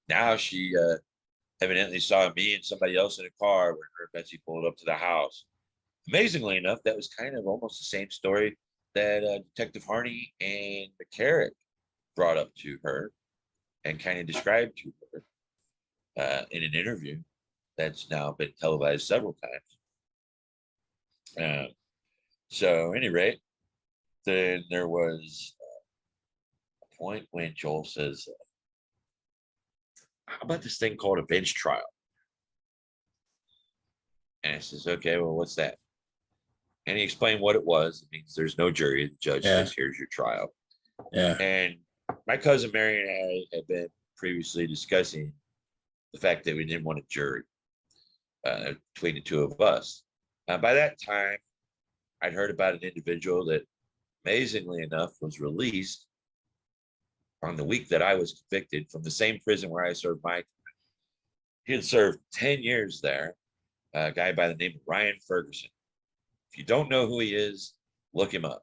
Now she evidently saw me and somebody else in a car when her and Betsy pulled up to the house. Amazingly enough, that was kind of almost the same story that Detective Harney and McCarrick brought up to her and kind of described to her in an interview that's now been televised several times. So at any rate, then there was a point when Joel says, "How about this thing called a bench trial?" And I says, "Okay, well, what's that?" And he explained what it was. It means there's no jury. The judge says, "Here's your trial." Yeah. And my cousin Mary and I had been previously discussing the fact that we didn't want a jury between the two of us. By that time, I'd heard about an individual that, amazingly enough, was released on the week that I was convicted from the same prison where I served my time. He had served 10 years there, a guy by the name of Ryan Ferguson. If you don't know who he is, look him up.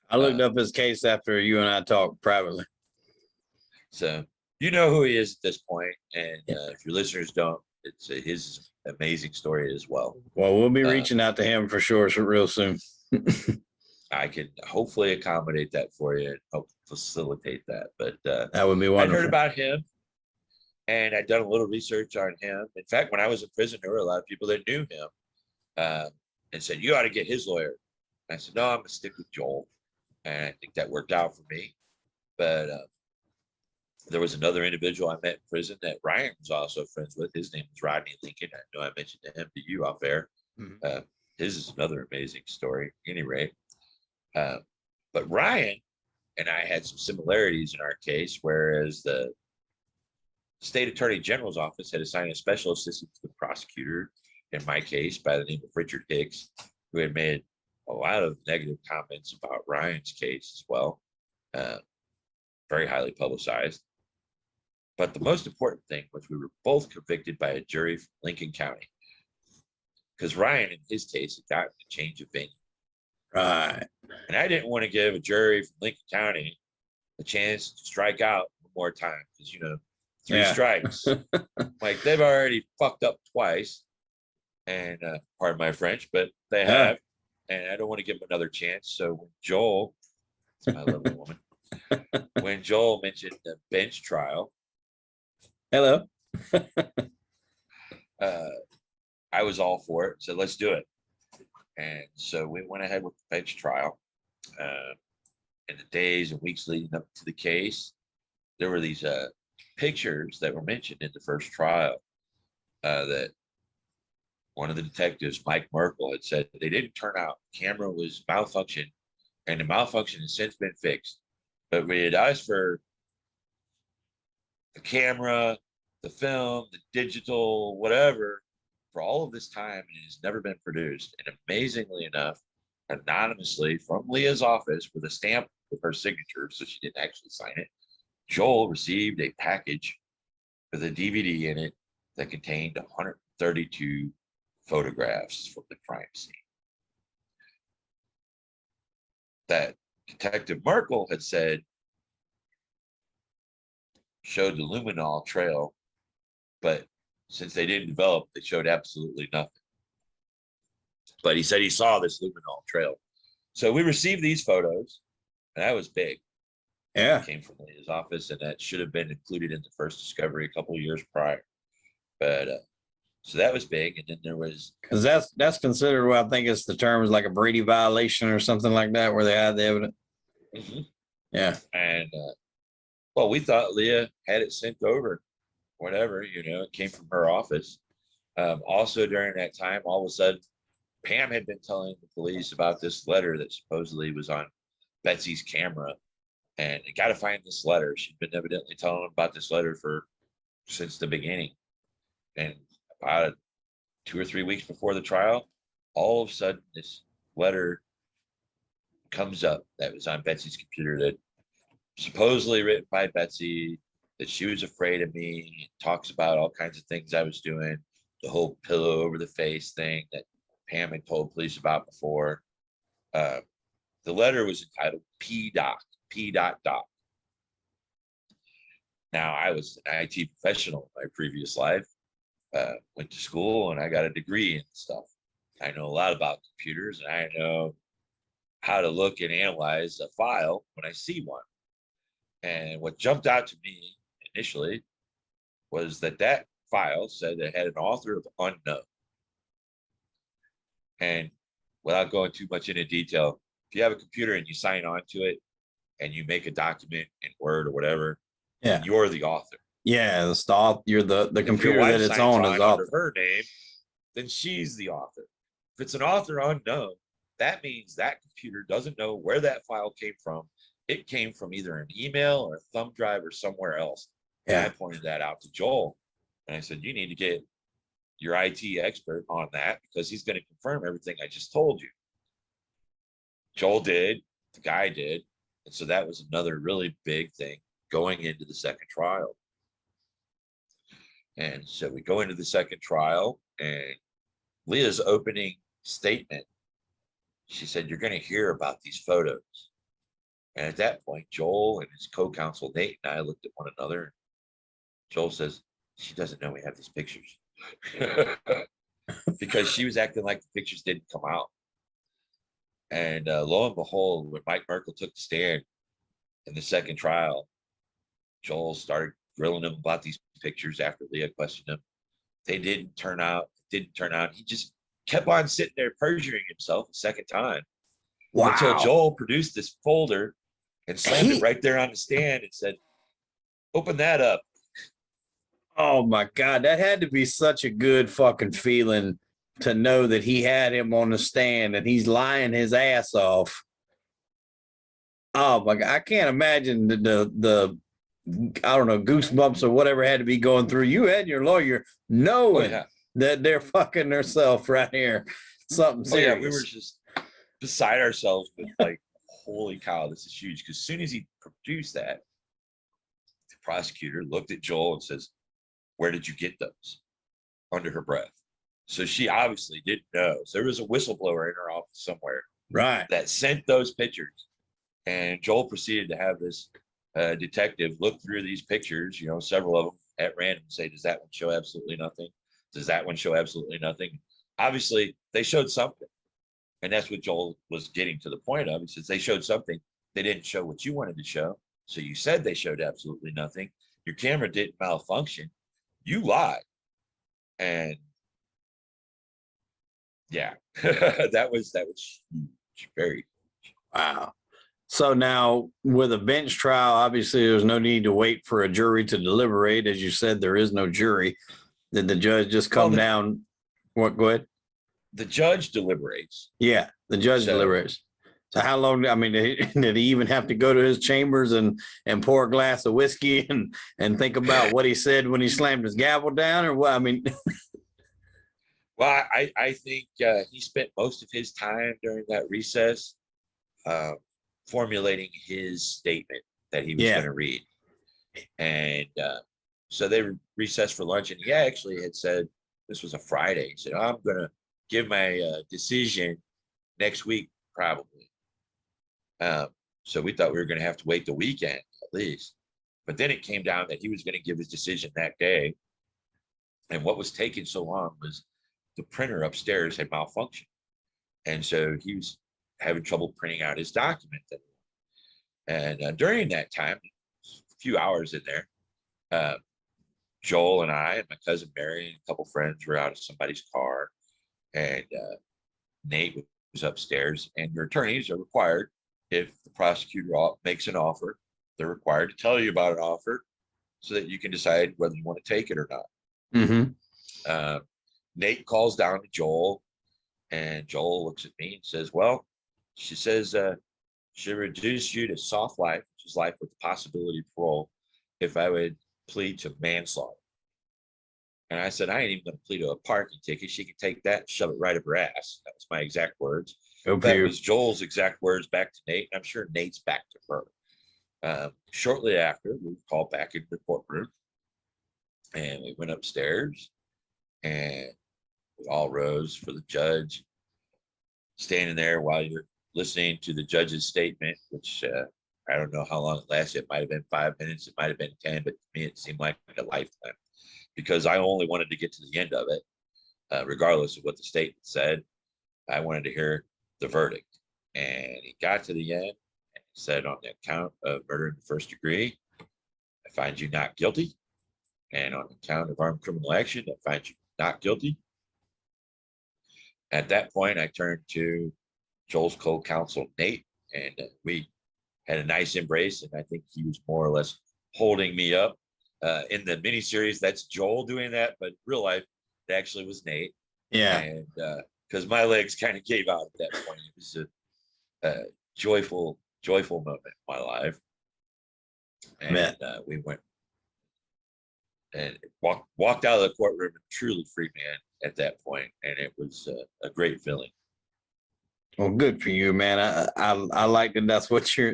I looked up his case after you and I talked privately. So you know who he is at this point, and if your listeners don't, it's his amazing story as well. Well, we'll be reaching out to him for sure real soon. I can hopefully accommodate that for you and help facilitate that. But that would be wonderful. I'd heard about him, and I'd done a little research on him. In fact, when I was in prison, there were a lot of people that knew him and said, "You ought to get his lawyer." And I said, "No, I'm gonna stick with Joel," and I think that worked out for me. But there was another individual I met in prison that Ryan was also friends with. His name was Rodney Lincoln. I know I mentioned to you off air. Mm-hmm. His is another amazing story. At any rate, but Ryan and I had some similarities in our case, whereas the state attorney general's office had assigned a special assistant to the prosecutor in my case by the name of Richard Hicks, who had made a lot of negative comments about Ryan's case as well, very highly publicized. But the most important thing was we were both convicted by a jury from Lincoln County, because Ryan in his case had gotten a change of venue. Right. And I didn't want to give a jury from Lincoln County a chance to strike out one more time, because, you know, three strikes. Like, they've already fucked up twice. And pardon my French, but they have. And I don't want to give them another chance. So when Joel, my lovely woman, when Joel mentioned the bench trial. Hello. I was all for it. So let's do it. And so we went ahead with the bench trial. In the days and weeks leading up to the case, there were these pictures that were mentioned in the first trial that one of the detectives, Mike Merkel, had said they didn't turn out. The camera was malfunctioned, and the malfunction has since been fixed. But we had asked for the camera, the film, the digital, whatever, for all of this time, and it has never been produced. And amazingly enough, anonymously from Leah's office with a stamp with her signature, so she didn't actually sign it, Joel received a package with a DVD in it that contained 132 photographs from the crime scene. That Detective Merkel had said showed the luminol trail, but since they didn't develop, they showed absolutely nothing. But he said he saw this luminol trail. So we received these photos, and that was big. Yeah. It came from his office, and that should have been included in the first discovery a couple of years prior. But so that was big. And then there was, because that's considered what I think is the term is like a Brady violation or something like that, where they had the evidence. Mm-hmm. Yeah. And well, we thought Leah had it sent over, whatever, you know, it came from her office. Also during that time, all of a sudden, Pam had been telling the police about this letter that supposedly was on Betsy's camera, and they got to find this letter. She'd been evidently telling them about this letter since the beginning. And about 2 or 3 weeks before the trial, all of a sudden this letter comes up that was on Betsy's computer, that supposedly written by Betsy, that she was afraid of me. It talks about all kinds of things I was doing, the whole pillow over the face thing that Pam had told police about before. The letter was entitled P.Doc. Now, I was an IT professional in my previous life, went to school, and I got a degree and stuff. I know a lot about computers, and I know how to look and analyze a file when I see one. And what jumped out to me initially was that file said it had an author of unknown. And without going too much into detail, if you have a computer and you sign on to it and you make a document in Word or whatever, you're the author. Yeah, you're the computer that it's on is under her name, then she's the author. If it's an author unknown, that means that computer doesn't know where that file came from, it came from either an email or a thumb drive or somewhere else. And I pointed that out to Joel. And I said, you need to get your IT expert on that because he's going to confirm everything I just told you. Joel did, the guy did. And so that was another really big thing going into the second trial. And so we go into the second trial, and Leah's opening statement, she said, you're going to hear about these photos. And at that point, Joel and his co-counsel Nate and I looked at one another. Joel says, she doesn't know we have these pictures. Because she was acting like the pictures didn't come out. And lo and behold, when Mike Merkel took the stand in the second trial, Joel started grilling him about these pictures after Leah questioned him. They didn't turn out. He just kept on sitting there perjuring himself a second time. Wow. Until Joel produced this folder and slammed it right there on the stand and said, open that up. Oh my God, that had to be such a good fucking feeling to know that he had him on the stand and he's lying his ass off. Oh my God, I can't imagine the I don't know, goosebumps or whatever had to be going through you and your lawyer knowing that they're fucking themselves right here. Something serious. Yeah, we were just beside ourselves with like, holy cow, this is huge. Because as soon as he produced that, the prosecutor looked at Joel and says, where did you get those? Under her breath. So she obviously didn't know. So there was a whistleblower in her office somewhere, right, that sent those pictures. And Joel proceeded to have this detective look through these pictures, you know, several of them at random, say, does that one show absolutely nothing? Does that one show absolutely nothing? Obviously, they showed something. And that's what Joel was getting to the point of. He says, they showed something. They didn't show what you wanted to show. So you said they showed absolutely nothing. Your camera didn't malfunction. You lied. And yeah, that was huge, very huge. Wow. So now with a bench trial, obviously there's no need to wait for a jury to deliberate. As you said, there is no jury. Did the judge just come down? What? Go ahead. The judge deliberates. Yeah, the judge deliberates. So how long? I mean, did he even have to go to his chambers and pour a glass of whiskey and think about what he said when he slammed his gavel down, or what? I mean, well, I think he spent most of his time during that recess formulating his statement that he was going to read, and so they recessed for lunch, and he actually had said this was a Friday. He said, I'm going to give my decision next week, probably. So we thought we were going to have to wait the weekend at least. But then it came down that he was going to give his decision that day. And what was taking so long was the printer upstairs had malfunctioned. And so he was having trouble printing out his document. And during that time, a few hours in there, Joel and I and my cousin Mary and a couple friends were out of somebody's car. And Nate was upstairs. And your attorneys are required, if the prosecutor makes an offer, they're required to tell you about an offer so that you can decide whether you want to take it or not. Mm-hmm. Nate calls down to Joel, and Joel looks at me and says, well, she says, she reduced you to soft life, which is life with the possibility of parole, if I would plead to manslaughter. And I said, I ain't even going to plead to a parking ticket. She can take that and shove it right up her ass. That was my exact words. Okay. That was Joel's exact words back to Nate. And I'm sure Nate's back to her. Shortly after, we were called back into the courtroom, and we went upstairs, and we all rose for the judge. Standing there while you're listening to the judge's statement, which I don't know how long it lasted. It might have been 5 minutes. It might have been 10, but to me, it seemed like a lifetime, because I only wanted to get to the end of it, regardless of what the statement said. I wanted to hear the verdict. And he got to the end and said, on the count of murder in the first degree, I find you not guilty. And on the count of armed criminal action, I find you not guilty. At that point, I turned to Joel's co-counsel, Nate, and we had a nice embrace. And I think he was more or less holding me up. In the miniseries, that's Joel doing that, but in real life, it actually was Nate. Yeah. And because my legs kind of gave out at that point. It was a joyful joyful moment in my life. And we went and walked out of the courtroom a truly free man at that point, and it was a great feeling. Well, good for you, man. I like that.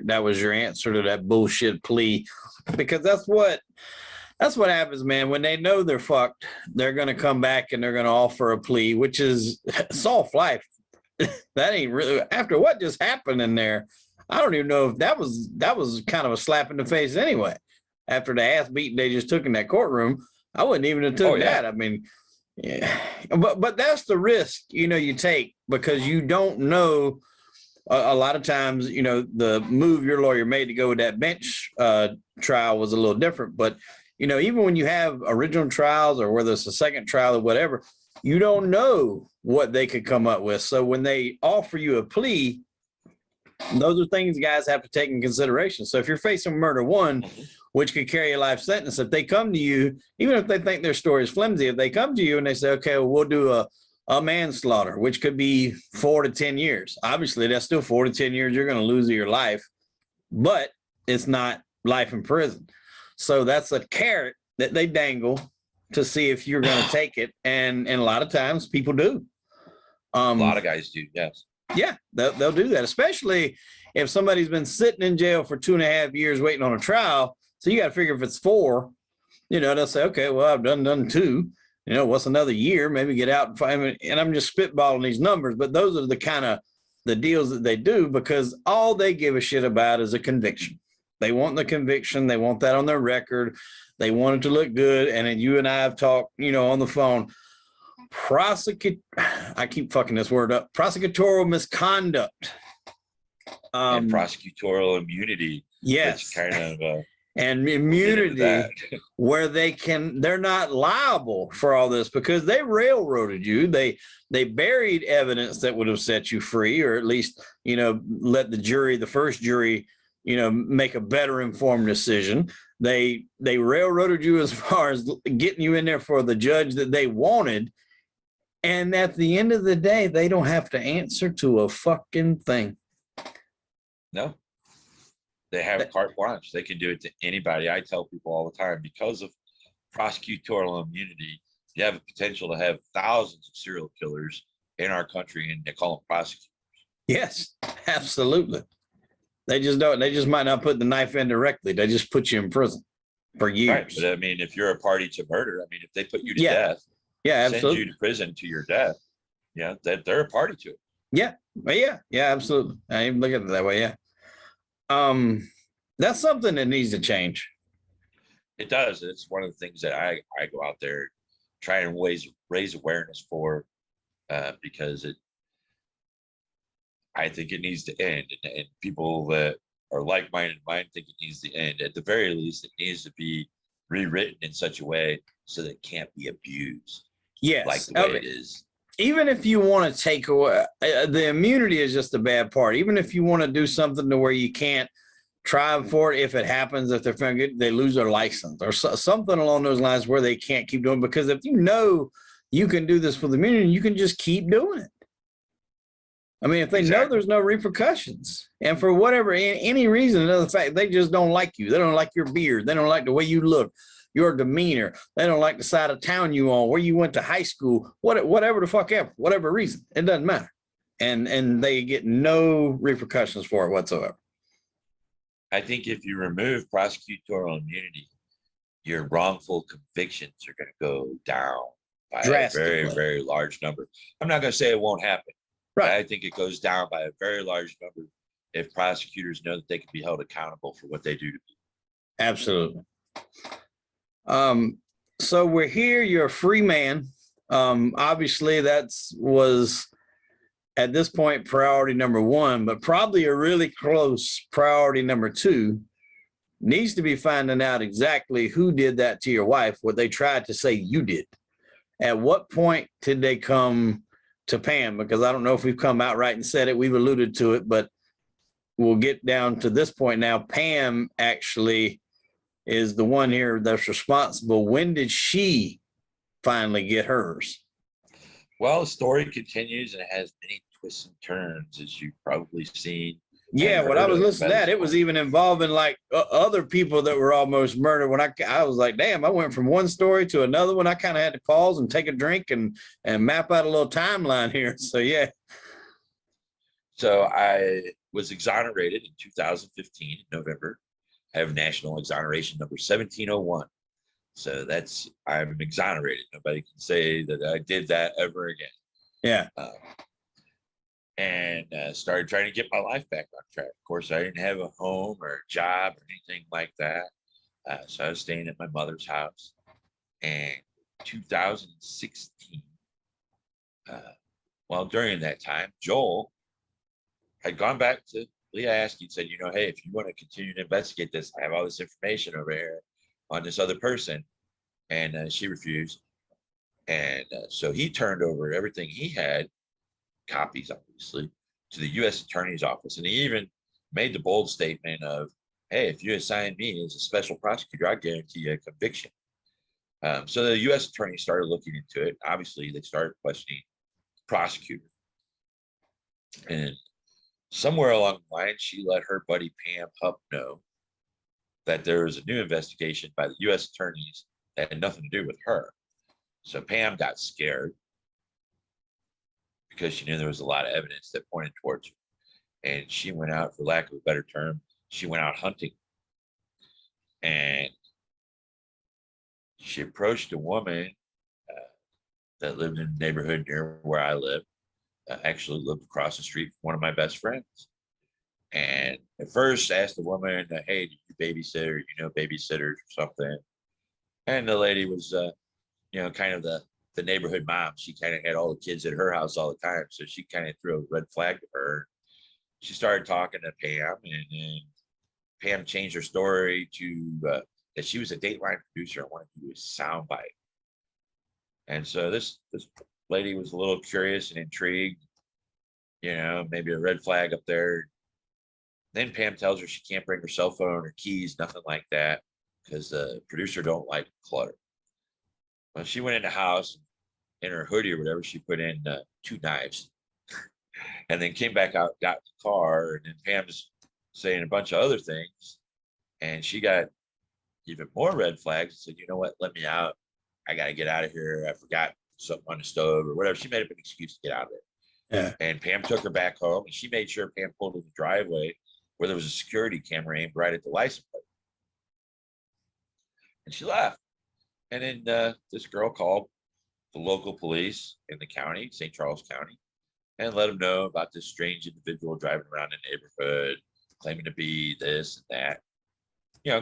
That was your answer to that bullshit plea, because that's what happens, man. When they know they're fucked, they're gonna come back and they're gonna offer a plea, which is soft life. That ain't really, after what just happened in there. I don't even know if that was kind of a slap in the face anyway. After the ass beating they just took in that courtroom, I wouldn't even have took that. I mean, yeah, but that's the risk, you take, because you don't know. A lot of times, the move your lawyer made to go with that bench trial was a little different. But, even when you have original trials, or whether it's a second trial or whatever, you don't know what they could come up with. So when they offer you a plea, those are things guys have to take in consideration. So if you're facing murder one, which could carry a life sentence, if they come to you, even if they think their story is flimsy, if they come to you and they say, okay, well, we'll do a manslaughter, which could be 4 to 10 years. Obviously, that's still 4 to 10 years. You're going to lose your life, but it's not life in prison. So that's a carrot that they dangle to see if you're going to take it. And a lot of times people do. A lot of guys do, yes. Yeah, they'll do that, especially if somebody's been sitting in jail for 2.5 years waiting on a trial. So you got to figure if it's 4, they'll say, okay, well, I've done 2. What's another year? Maybe get out and find. And I'm just spitballing these numbers, but those are the kind of the deals that they do, because all they give a shit about is a conviction. They want the conviction. They want that on their record. They want it to look good. And then you and I have talked, on the phone. I keep fucking this word up. Prosecutorial misconduct. And prosecutorial immunity. Yes. Kind of and immunity where they're not liable for all this because they railroaded you. They buried evidence that would have set you free, or at least, let the first jury, make a better informed decision. They railroaded you as far as getting you in there for the judge that they wanted. And at the end of the day, they don't have to answer to a fucking thing. No. They have carte blanche. They can do it to anybody. I tell people all the time, because of prosecutorial immunity, you have a potential to have thousands of serial killers in our country, and they call them prosecutors. Yes, absolutely. They just don't. They just might not put the knife in directly. They just put you in prison for years. Right. But I mean, if you're a party to murder, if they put you to death, absolutely, send you to prison to your death, they're a party to it. Yeah, absolutely. I even look at it that way. Yeah. That's something that needs to change. It does. It's one of the things that I go out there, try and raise awareness for, because I think it needs to end, and people that are like-minded mine think it needs to end. At the very least, it needs to be rewritten in such a way so that it can't be abused. Yes, like the way it is. Even if you want to take away the immunity is just a bad part. Even if you want to do something to where you can't try for it, if it happens, if they're found good, they lose their license or something along those lines where they can't keep doing. Because if you can do this for the immunity, you can just keep doing it. If they know there's no repercussions, and for whatever any reason, another fact, they just don't like you. They don't like your beard. They don't like the way you look, your demeanor. They don't like the side of town you on, where you went to high school, whatever the fuck ever, whatever reason, it doesn't matter. And they get no repercussions for it whatsoever. I think if you remove prosecutorial immunity, your wrongful convictions are going to go down by a very, very large number. I'm not going to say it won't happen. Right. But I think it goes down by a very large number if prosecutors know that they can be held accountable for what they do to people. Absolutely. So we're here. You're a free man. Obviously, was at this point priority number 1, but probably a really close priority number 2 needs to be finding out exactly who did that to your wife, what they tried to say you did. At what point did they come to Pam? Because I don't know if we've come out right and said it. We've alluded to it, but we'll get down to this point now. Pam actually is the one here that's responsible. When did she finally get hers? Well, the story continues, and it has many twists and turns, as you've probably seen Yeah, when I was listening to that, it was even involving like other people that were almost murdered. When I was like, damn, I went from one story to another one. I kind of had to pause and take a drink and map out a little timeline here. So yeah. So I was exonerated in 2015 in November. I have national exoneration number 1701. So I'm exonerated. Nobody can say that I did that ever again. Yeah. And started trying to get my life back on track. Of course, I didn't have a home or a job or anything like that. So I was staying at my mother's house. And 2016, during that time, Joel had gone back to Leah Askey and said, hey, if you want to continue to investigate this, I have all this information over here on this other person. And she refused. And so he turned over everything he had, copies obviously, to the U.S. Attorney's Office. And he even made the bold statement of, hey, if you assign me as a special prosecutor, I guarantee you a conviction. So the U.S. Attorney started looking into it. Obviously, they started questioning the prosecutor. And somewhere along the line, she let her buddy Pam Hupp know that there was a new investigation by the U.S. attorneys that had nothing to do with her. So Pam got scared because she knew there was a lot of evidence that pointed towards her. And she went out, for lack of a better term, she went out hunting. And she approached a woman that lived in a neighborhood near where I live, actually lived across the street from one of my best friends. And at first asked the woman, hey, do you babysit, or babysitters or something? And the lady was, kind of the neighborhood mom. She kind of had all the kids at her house all the time. So she kind of threw a red flag to her. She started talking to Pam, and then Pam changed her story to that she was a Dateline producer and wanted to do a soundbite. And so this lady was a little curious and intrigued, maybe a red flag up there. Then Pam tells her she can't bring her cell phone or keys, nothing like that, because the producer don't like clutter. Well, she went in the house, in her hoodie or whatever, she put in 2 knives, and then came back out, got in the car, and then Pam's saying a bunch of other things, and she got even more red flags and said, you know what, let me out. I got to get out of here. I forgot something on the stove or whatever. She made up an excuse to get out of there. Yeah. And Pam took her back home, and she made sure Pam pulled in the driveway where there was a security camera aimed right at the license plate. And she left. And then this girl called the local police in the county, St. Charles County, and let them know about this strange individual driving around the neighborhood, claiming to be this and that.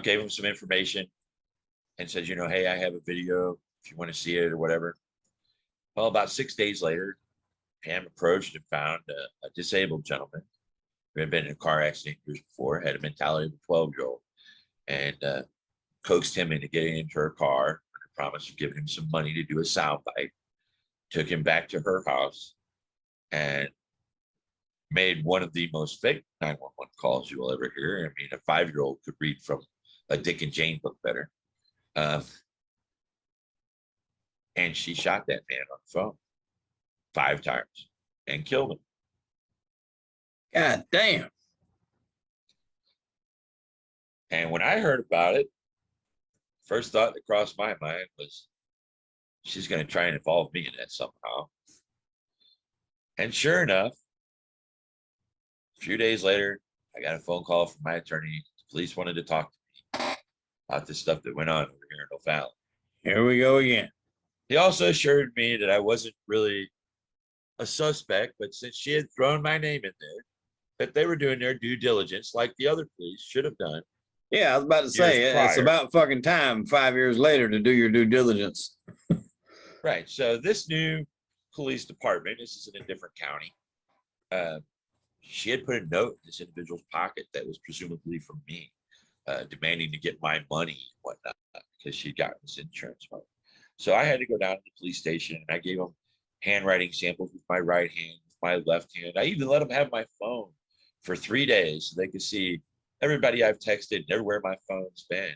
Gave them some information and said, hey, I have a video if you want to see it or whatever. Well, about 6 days later, Pam approached and found a disabled gentleman who had been in a car accident years before, had a mentality of a 12-year-old, and coaxed him into getting into her car under promise of giving him some money to do a soundbite, took him back to her house, and made one of the most fake 911 calls you will ever hear. I mean, a 5-year-old could read from a Dick and Jane book better. And she shot that man on the phone 5 times and killed him. God damn. And when I heard about it, first thought that crossed my mind was, she's going to try and involve me in that somehow. And sure enough, a few days later, I got a phone call from my attorney. The police wanted to talk to me about this stuff that went on over here in O'Fallon. Here we go again. He also assured me that I wasn't really a suspect, but since she had thrown my name in there, that they were doing their due diligence like the other police should have done. Yeah, I was about to say, it's about fucking time 5 years later to do your due diligence. Right. So this new police department, this is in a different county. She had put a note in this individual's pocket that was presumably from me, demanding to get my money and whatnot, because she'd gotten this insurance money. So I had to go down to the police station, and I gave them handwriting samples with my right hand, with my left hand. I even let them have my phone for 3 days so they could see everybody I've texted and everywhere my phone's been,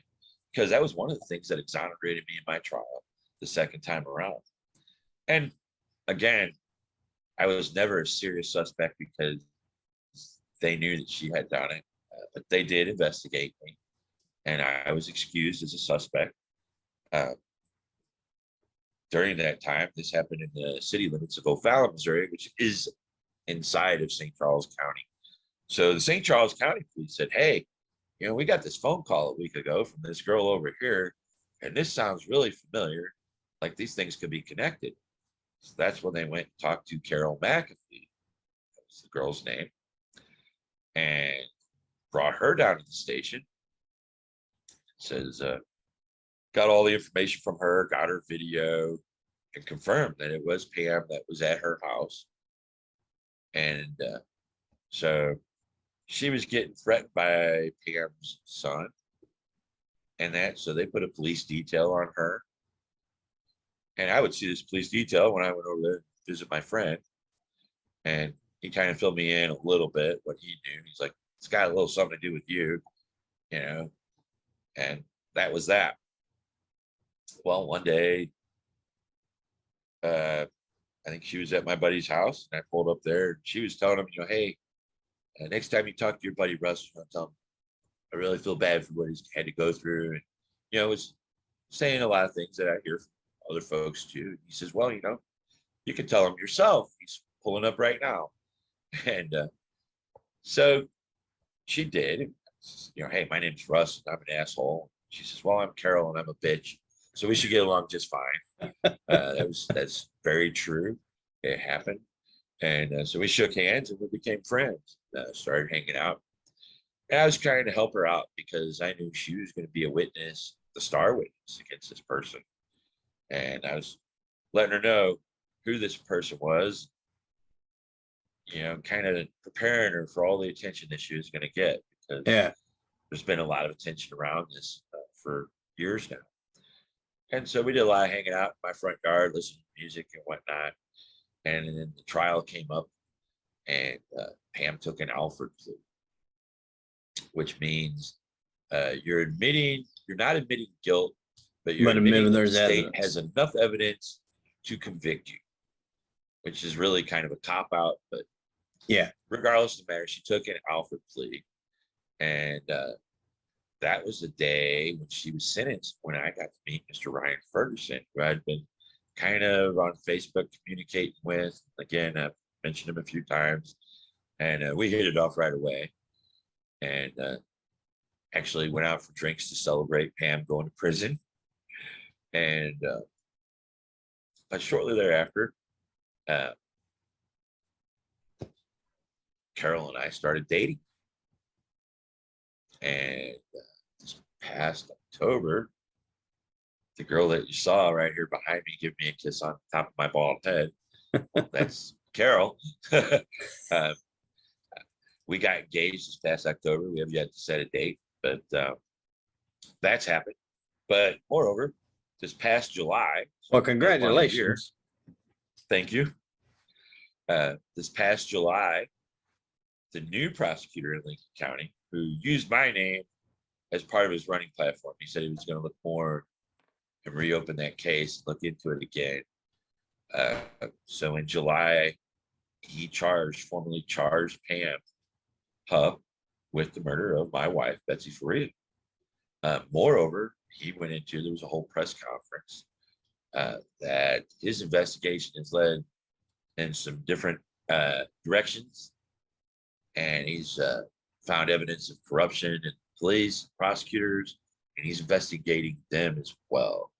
because that was one of the things that exonerated me in my trial the second time around. And again, I was never a serious suspect because they knew that she had done it, but they did investigate me, and I was excused as a suspect. During that time, this happened in the city limits of O'Fallon, Missouri, which is inside of St. Charles County. So the St. Charles County police said, hey, we got this phone call a week ago from this girl over here, and this sounds really familiar, like these things could be connected. So that's when they went and talked to Carol McAfee, that was the girl's name, and brought her down to the station. Says, got all the information from her, got her video, and confirmed that it was Pam that was at her house. And so she was getting threatened by Pam's son, and so they put a police detail on her. And I would see this police detail when I went over there to visit my friend, and he kind of filled me in a little bit what he knew. He's like, it's got a little something to do with you, and that was that. Well, one day, I think she was at my buddy's house, and I pulled up there, and she was telling him, hey, next time you talk to your buddy Russ, tell him I really feel bad for what he's had to go through. And, was saying a lot of things that I hear from other folks too. He says, well, you can tell him yourself. He's pulling up right now. And so she did. Hey, my name's Russ, and I'm an asshole. She says, well, I'm Carol, and I'm a bitch, so we should get along just fine. That's very true. It happened. And so we shook hands and we became friends, started hanging out. And I was trying to help her out because I knew she was going to be a witness, the star witness against this person. And I was letting her know who this person was, kind of preparing her for all the attention that she was going to get. Because there's been a lot of attention around this for years now. And so we did a lot of hanging out in my front yard, listening to music and whatnot. And then the trial came up, and Pam took an Alford plea, which means you're not admitting guilt, but you're admitting the state has enough evidence to convict you, which is really kind of a cop-out. But regardless of the matter, she took an Alford plea. And that was the day when she was sentenced, when I got to meet Mr. Ryan Ferguson, who I'd been kind of on Facebook communicating with. Again, I've mentioned him a few times, and we hit it off right away, and actually went out for drinks to celebrate Pam going to prison. And but shortly thereafter, Carol and I started dating. And this past October, the girl that you saw right here behind me give me a kiss on top of my bald head, that's Carol. We got engaged this past October. We have yet to set a date, but that's happened. But moreover, this past July. Well, congratulations. Thank you. This past July, the new prosecutor in Lincoln County, who used my name as part of his running platform, he said he was going to look more and reopen that case, look into it again. So in July, he formally charged Pam Hupp with the murder of my wife, Betsy Faria. Moreover, there was a whole press conference that his investigation has led in some different directions, and he's found evidence of corruption in police, prosecutors, and he's investigating them as well.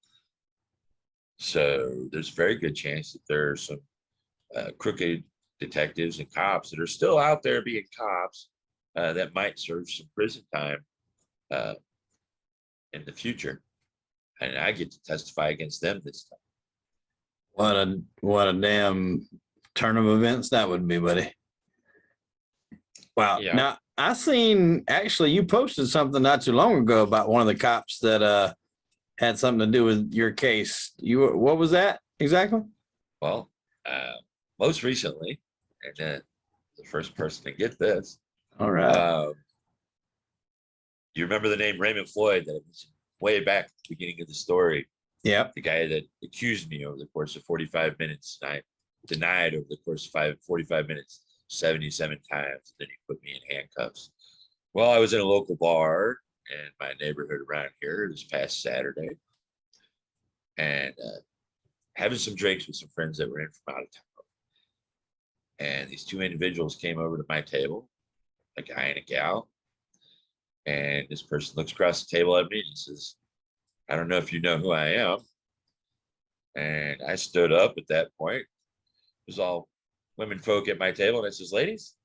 So there's a very good chance that there are some crooked detectives and cops that are still out there being cops that might serve some prison time in the future. And I get to testify against them this time. What a damn turn of events that would be, buddy. Wow. Yeah. Now, I seen, actually, you posted something not too long ago about one of the cops that had something to do with your case. What was that exactly? Well, most recently, and the first person to get this. All right. You remember the name Raymond Floyd that I mentioned way back at the beginning of the story? Yeah. The guy that accused me over the course of 45 minutes. And I denied over the course of 45 minutes. 77 times. Then he put me in handcuffs. Well, I was in a local bar in my neighborhood around here this past Saturday, and having some drinks with some friends that were in from out of town. And these two individuals came over to my table, a guy and a gal. And this person looks across the table at me and he says, I don't know if you know who I am. And I stood up at that point. It was all women folk at my table. And I says, ladies,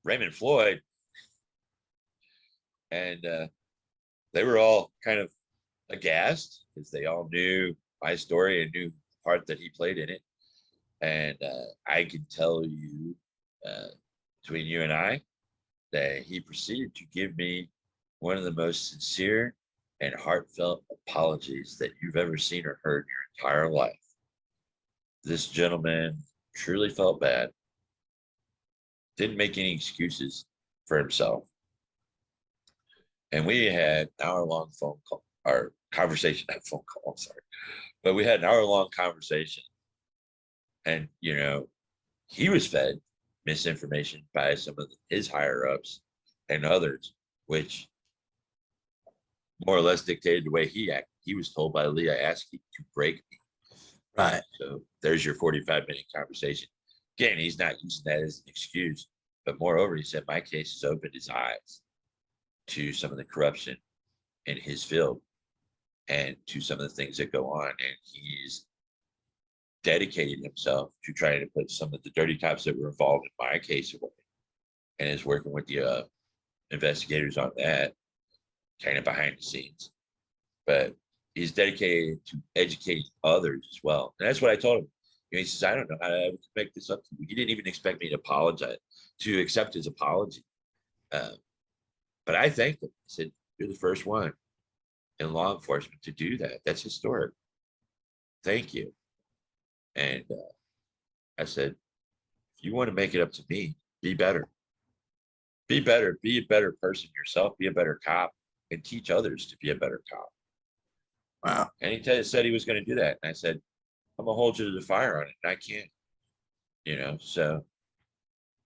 Raymond Floyd. And they were all kind of aghast because they all knew my story and knew the part that he played in it. And I can tell you, between you and I, that he proceeded to give me one of the most sincere and heartfelt apologies that you've ever seen or heard in your entire life. This gentleman truly felt bad, didn't make any excuses for himself. And we had an hour-long phone call, or conversation, not phone call, I'm sorry. But we had an hour-long conversation. And, you know, he was fed misinformation by some of his higher-ups and others, which more or less dictated the way he acted. He was told by Leah Askey to break me. Right. So there's your 45-minute conversation. Again, he's not using that as an excuse, but moreover, he said my case has opened his eyes to some of the corruption in his field and to some of the things that go on. And he's dedicated himself to trying to put some of the dirty cops that were involved in my case away, and is working with the investigators on that, kind of behind the scenes. But he's dedicated to educating others as well. And that's what I told him. You know, he says, I don't know how to make this up to you. He didn't even expect me to apologize, to accept his apology. But I thanked him. I said, you're the first one in law enforcement to do that. That's historic. Thank you. And I said, if you want to make it up to me, be better. Be better. Be a better person yourself. Be a better cop, and teach others to be a better cop. Wow. And he said he was going to do that. And I said, I'm going to hold you to the fire on it. And I can't, you know. So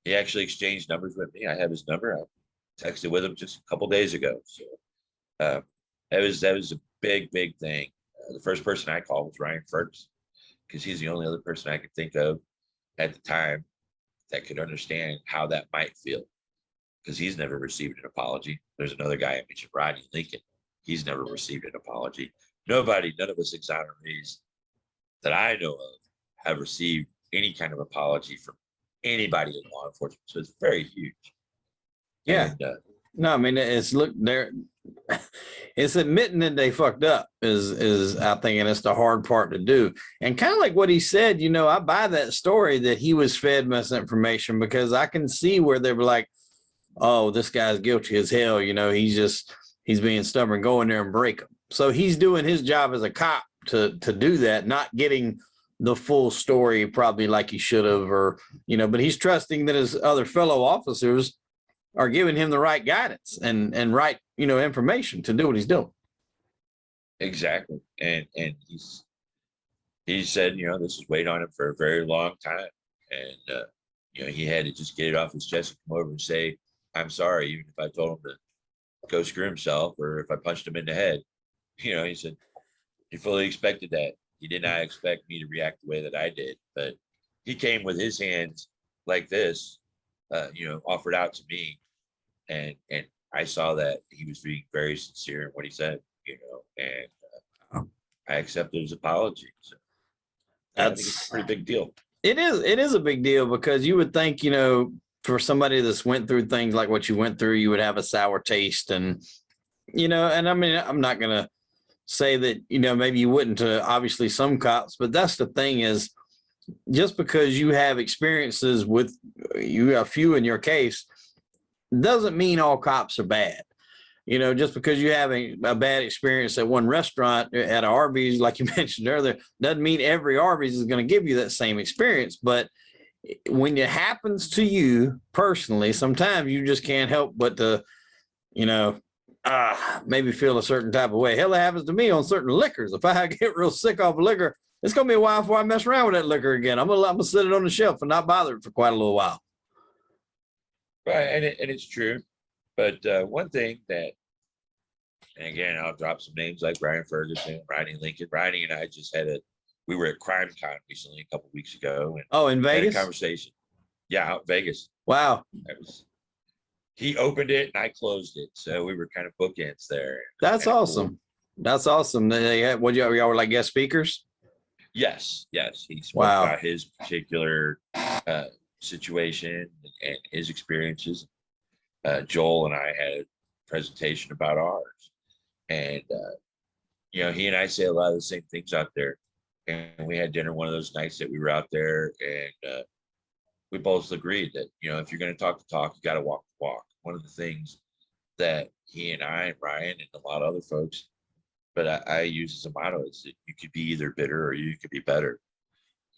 he actually exchanged numbers with me. I have his number. I texted with him just a couple days ago. So that was a big thing. The first person I called was Ryan Ferguson, because he's the only other person I could think of at the time that could understand how that might feel, because he's never received an apology. There's another guy I mentioned, Rodney Lincoln. He's never received an apology. None of us exonerees that I know of have received any kind of apology from anybody in law enforcement. So it's very huge. Yeah. And, no, I mean, it's it's admitting that they fucked up is I think, and it's the hard part to do. And kind of like what he said, you know, I buy that story that he was fed misinformation, because I can see where they were like, oh, this guy's guilty as hell. You know, he's being stubborn, go in there and break him. So he's doing his job as a cop to do that, not getting the full story probably like he should have, or, you know, but he's trusting that his other fellow officers are giving him the right guidance and right, you know, information to do what he's doing. Exactly. And he said, you know, this has weighed on him for a very long time. And, you know, he had to just get it off his chest and come over and say, I'm sorry, even if I told him to go screw himself, or if I punched him in the head. You know, he said he fully expected that. He did not expect me to react the way that I did, but he came with his hands like this, you know, offered out to me. And I saw that he was being very sincere in what he said, you know, and I accepted his apology. So I think it's a pretty big deal. It is a big deal, because you would think, you know, for somebody that's went through things like what you went through, you would have a sour taste. And, you know, and I mean, I'm not going to say that, you know, maybe you wouldn't to obviously some cops, but that's the thing is, just because you have experiences with, you have few in your case, doesn't mean all cops are bad. You know, just because you have a bad experience at one restaurant at Arby's, like you mentioned earlier, doesn't mean every Arby's is going to give you that same experience. But when it happens to you personally, sometimes you just can't help but to, you know, maybe feel a certain type of way. Hell, it happens to me on certain liquors. If I get real sick off of liquor, it's going to be a while before I mess around with that liquor again. I'm gonna sit it on the shelf and not bother it for quite a little while. Right, and it's true. But one thing that, and again, I'll drop some names like Brian Ferguson, Ronnie Lincoln. Ronnie and I just we were at CrimeCon recently a couple weeks ago, and Oh, in had a Vegas? conversation. Yeah, out in Vegas. Wow. He opened it and I closed it, so we were kind of bookends there. That's awesome. Cool. That's awesome. What y'all were like guest speakers? Yes. He spoke about his particular situation and his experiences. Joel and I had a presentation about ours, and he and I say a lot of the same things out there. And we had dinner one of those nights that we were out there, and we both agreed that if you're going to talk the talk, you got to walk the walk. One of the things that he and I and Ryan and a lot of other folks, but I use as a motto is that you could be either bitter or you could be better.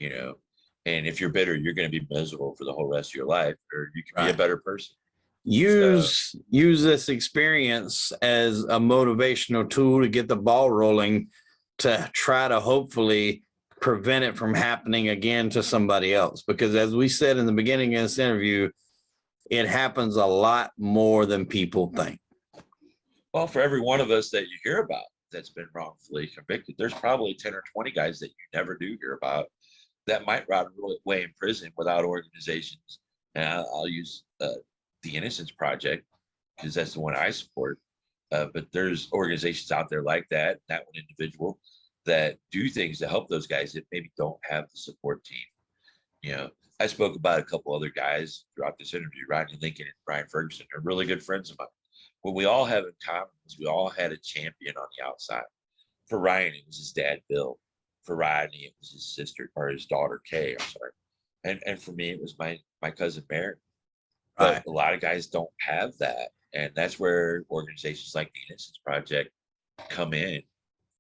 And if you're bitter, you're going to be miserable for the whole rest of your life, or you can be a better person. Use this experience as a motivational tool to get the ball rolling, to try to hopefully prevent it from happening again to somebody else. Because as we said in the beginning of this interview, it happens a lot more than people think. Well, for every one of us that you hear about that's been wrongfully convicted, there's probably 10 or 20 guys that you never do hear about that might rot away in prison without organizations. And I'll use the Innocence Project because that's the one I support. But there's organizations out there like that one individual that do things to help those guys that maybe don't have the support team. I spoke about a couple other guys throughout this interview. Rodney Lincoln and Brian Ferguson are really good friends of mine. What we all have in common is we all had a champion on the outside. For Ryan, it was his dad, Bill. For Rodney, it was his sister or his daughter, Kay. I'm sorry. And for me, it was my cousin, Mary. But a lot of guys don't have that. And that's where organizations like the Innocence Project come in,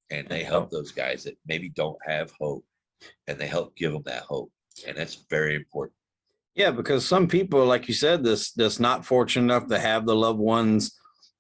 and they help those guys that maybe don't have hope, and they help give them that hope. And that's very important. Yeah, because some people, like you said, that's not fortunate enough to have the loved ones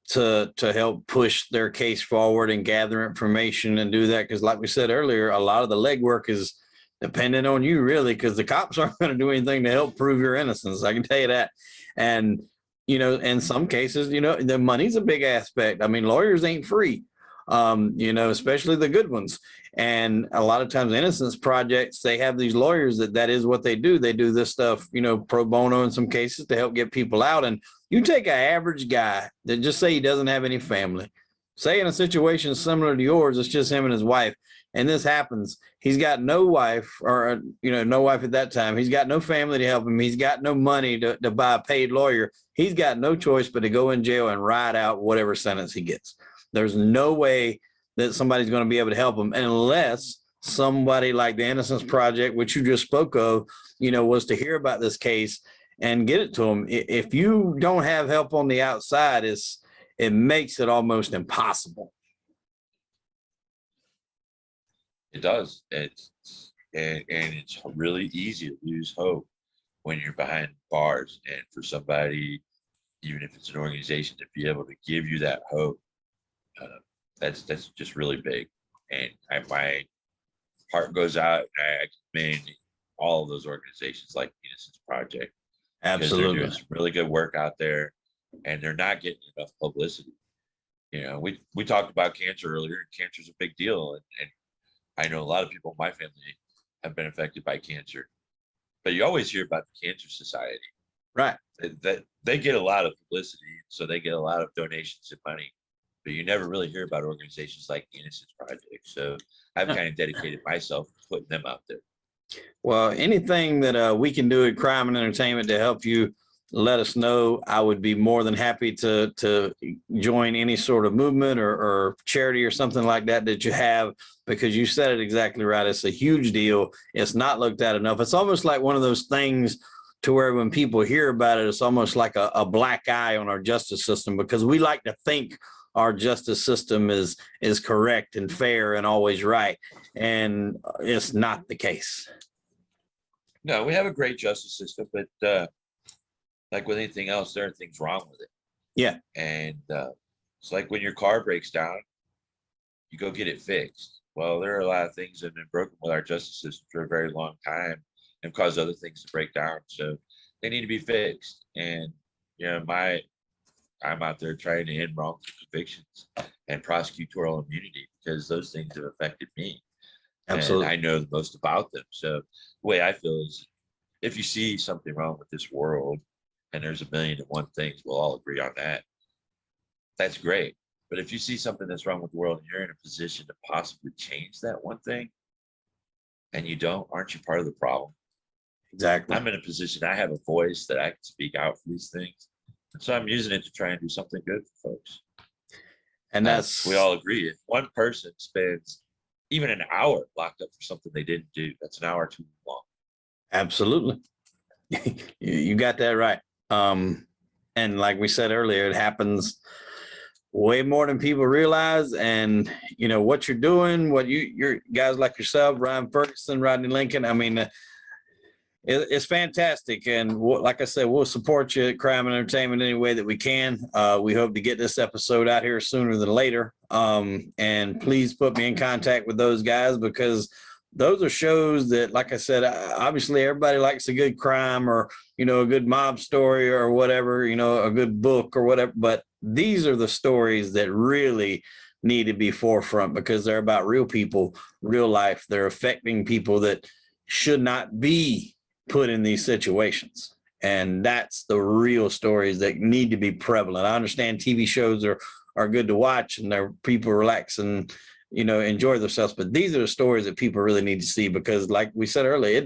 to help push their case forward and gather information and do that. Because like we said earlier, a lot of the legwork is dependent on you, really, because the cops aren't going to do anything to help prove your innocence. I can tell you that. And, in some cases, the money's a big aspect. I mean, lawyers ain't free, especially the good ones. And a lot of times Innocence Projects, they have these lawyers that is what they do. They do this stuff, pro bono in some cases to help get people out. And you take an average guy that just say he doesn't have any family, say in a situation similar to yours, it's just him and his wife. And this happens. He's got no wife or, no wife at that time. He's got no family to help him. He's got no money to buy a paid lawyer. He's got no choice but to go in jail and ride out whatever sentence he gets. There's no way that somebody's going to be able to help him unless somebody like the Innocence Project, which you just spoke of, was to hear about this case and get it to him. If you don't have help on the outside, it makes it almost impossible. It does. And it's really easy to lose hope when you're behind bars. And for somebody, even if it's an organization, to be able to give you that hope, that's just really big. And my heart goes out. I commend all of those organizations like the Innocence Project. Absolutely. They're doing some really good work out there, and they're not getting enough publicity. We talked about cancer earlier. Cancer is a big deal, and I know a lot of people in my family have been affected by cancer, but you always hear about the Cancer Society. Right. They get a lot of publicity, so they get a lot of donations and money, but you never really hear about organizations like the Innocence Project. So I've kind of dedicated myself to putting them out there. Well, anything that we can do at Crime and Entertainment to help you, let us know. I would be more than happy to join any sort of movement or charity or something like that you have, because you said it exactly right. It's a huge deal. It's not looked at enough. It's almost like one of those things to where when people hear about it, it's almost like a black eye on our justice system, because we like to think our justice system is correct and fair and always right. And it's not the case. No, we have a great justice system, but like with anything else, there are things wrong with it. Yeah. And it's like when your car breaks down, you go get it fixed. Well, there are a lot of things that have been broken with our justice system for a very long time and caused other things to break down. So they need to be fixed. And I'm out there trying to end wrongful convictions and prosecutorial immunity because those things have affected me. Absolutely. And I know the most about them. So the way I feel is if you see something wrong with this world and there's 1,000,001 things, we'll all agree on that. That's great. But if you see something that's wrong with the world and you're in a position to possibly change that one thing and you don't, aren't you part of the problem? Exactly. I'm in a position, I have a voice that I can speak out for these things. And so I'm using it to try and do something good for folks. And that's, we all agree. If one person spends even an hour locked up for something they didn't do, that's an hour too long. absolutely. You got that right. And like we said earlier, it happens way more than people realize. And you know what you're doing, what you're guys like yourself, Ryan Ferguson, Rodney Lincoln. I mean, it's fantastic. And like I said, we'll support you at Crime and Entertainment any way that we can. We hope to get this episode out here sooner than later. And please put me in contact with those guys because those are shows that, like I said, obviously everybody likes a good crime or, you know, a good mob story or whatever, you know, a good book or whatever. But these are the stories that really need to be forefront because they're about real people, real life. They're affecting people that should not be put in these situations. And that's the real stories that need to be prevalent. I understand TV shows are good to watch and they're people relax and, you know, enjoy themselves. But these are the stories that people really need to see because like we said earlier,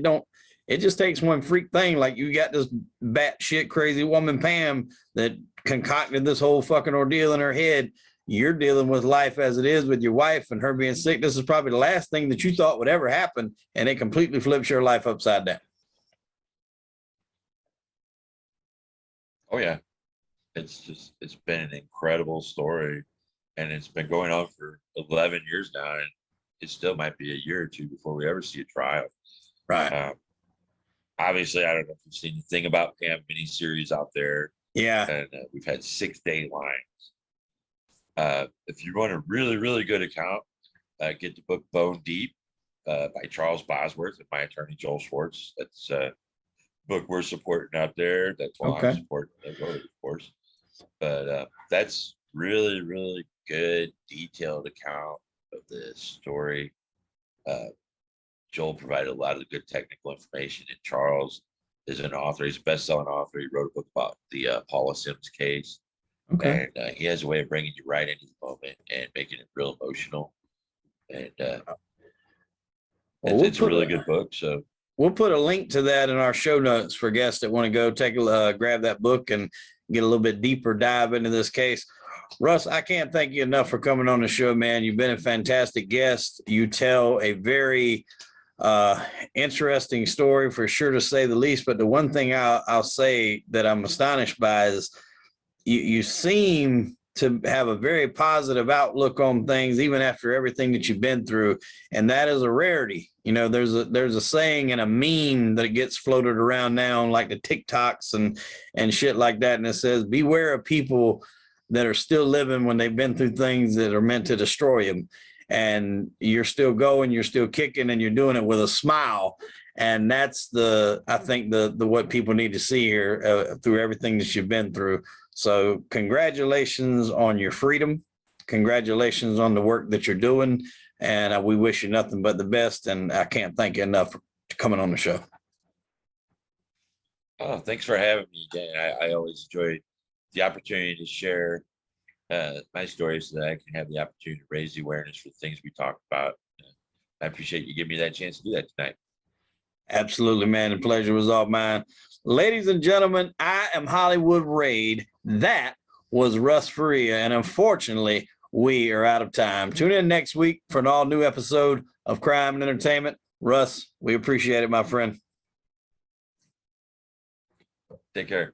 it just takes one freak thing. Like you got this batshit crazy woman, Pam, that concocted this whole fucking ordeal in her head. You're dealing with life as it is with your wife and her being sick. This is probably the last thing that you thought would ever happen. And it completely flips your life upside down. Oh yeah. It's been an incredible story and it's been going on for 11 years now. And it still might be a year or two before we ever see a trial. Right. Obviously, I don't know if you've seen anything about Pam miniseries out there. Yeah. And we've had 6-day lines. If you want a really, really good account, get the book Bone Deep by Charles Bosworth and my attorney, Joel Schwartz. That's a book we're supporting out there. That's why I'm supporting it, of course. But that's really, really good, detailed account of the story. Joel provided a lot of the good technical information, and Charles is an author. He's a best-selling author. He wrote a book about the Paula Sims case. Okay. And he has a way of bringing you right into the moment and making it real emotional. And it's a really good book. So we'll put a link to that in our show notes for guests that want to go take grab that book and get a little bit deeper dive into this case. Russ, I can't thank you enough for coming on the show, man. You've been a fantastic guest. You tell a very interesting story for sure, to say the least. But the one thing I'll say that I'm astonished by is you seem to have a very positive outlook on things, even after everything that you've been through. And that is a rarity. You know, there's a saying and a meme that gets floated around now on like the TikToks and shit like that. And it says, beware of people that are still living when they've been through things that are meant to destroy them. And you're still going, you're still kicking, and you're doing it with a smile. And that's I think the what people need to see here through everything that you've been through. So congratulations on your freedom. Congratulations on the work that you're doing. And we wish you nothing but the best. And I can't thank you enough for coming on the show. Oh, thanks for having me again. I always enjoy the opportunity to share my story so that I can have the opportunity to raise the awareness for things we talked about. I appreciate you giving me that chance to do that tonight. Absolutely, man. The pleasure was all mine. Ladies and gentlemen, I am Hollywood Raid. That was Russ Faria. And unfortunately, we are out of time. Tune in next week for an all new episode of Crime and Entertainment. Russ, we appreciate it, my friend. Take care.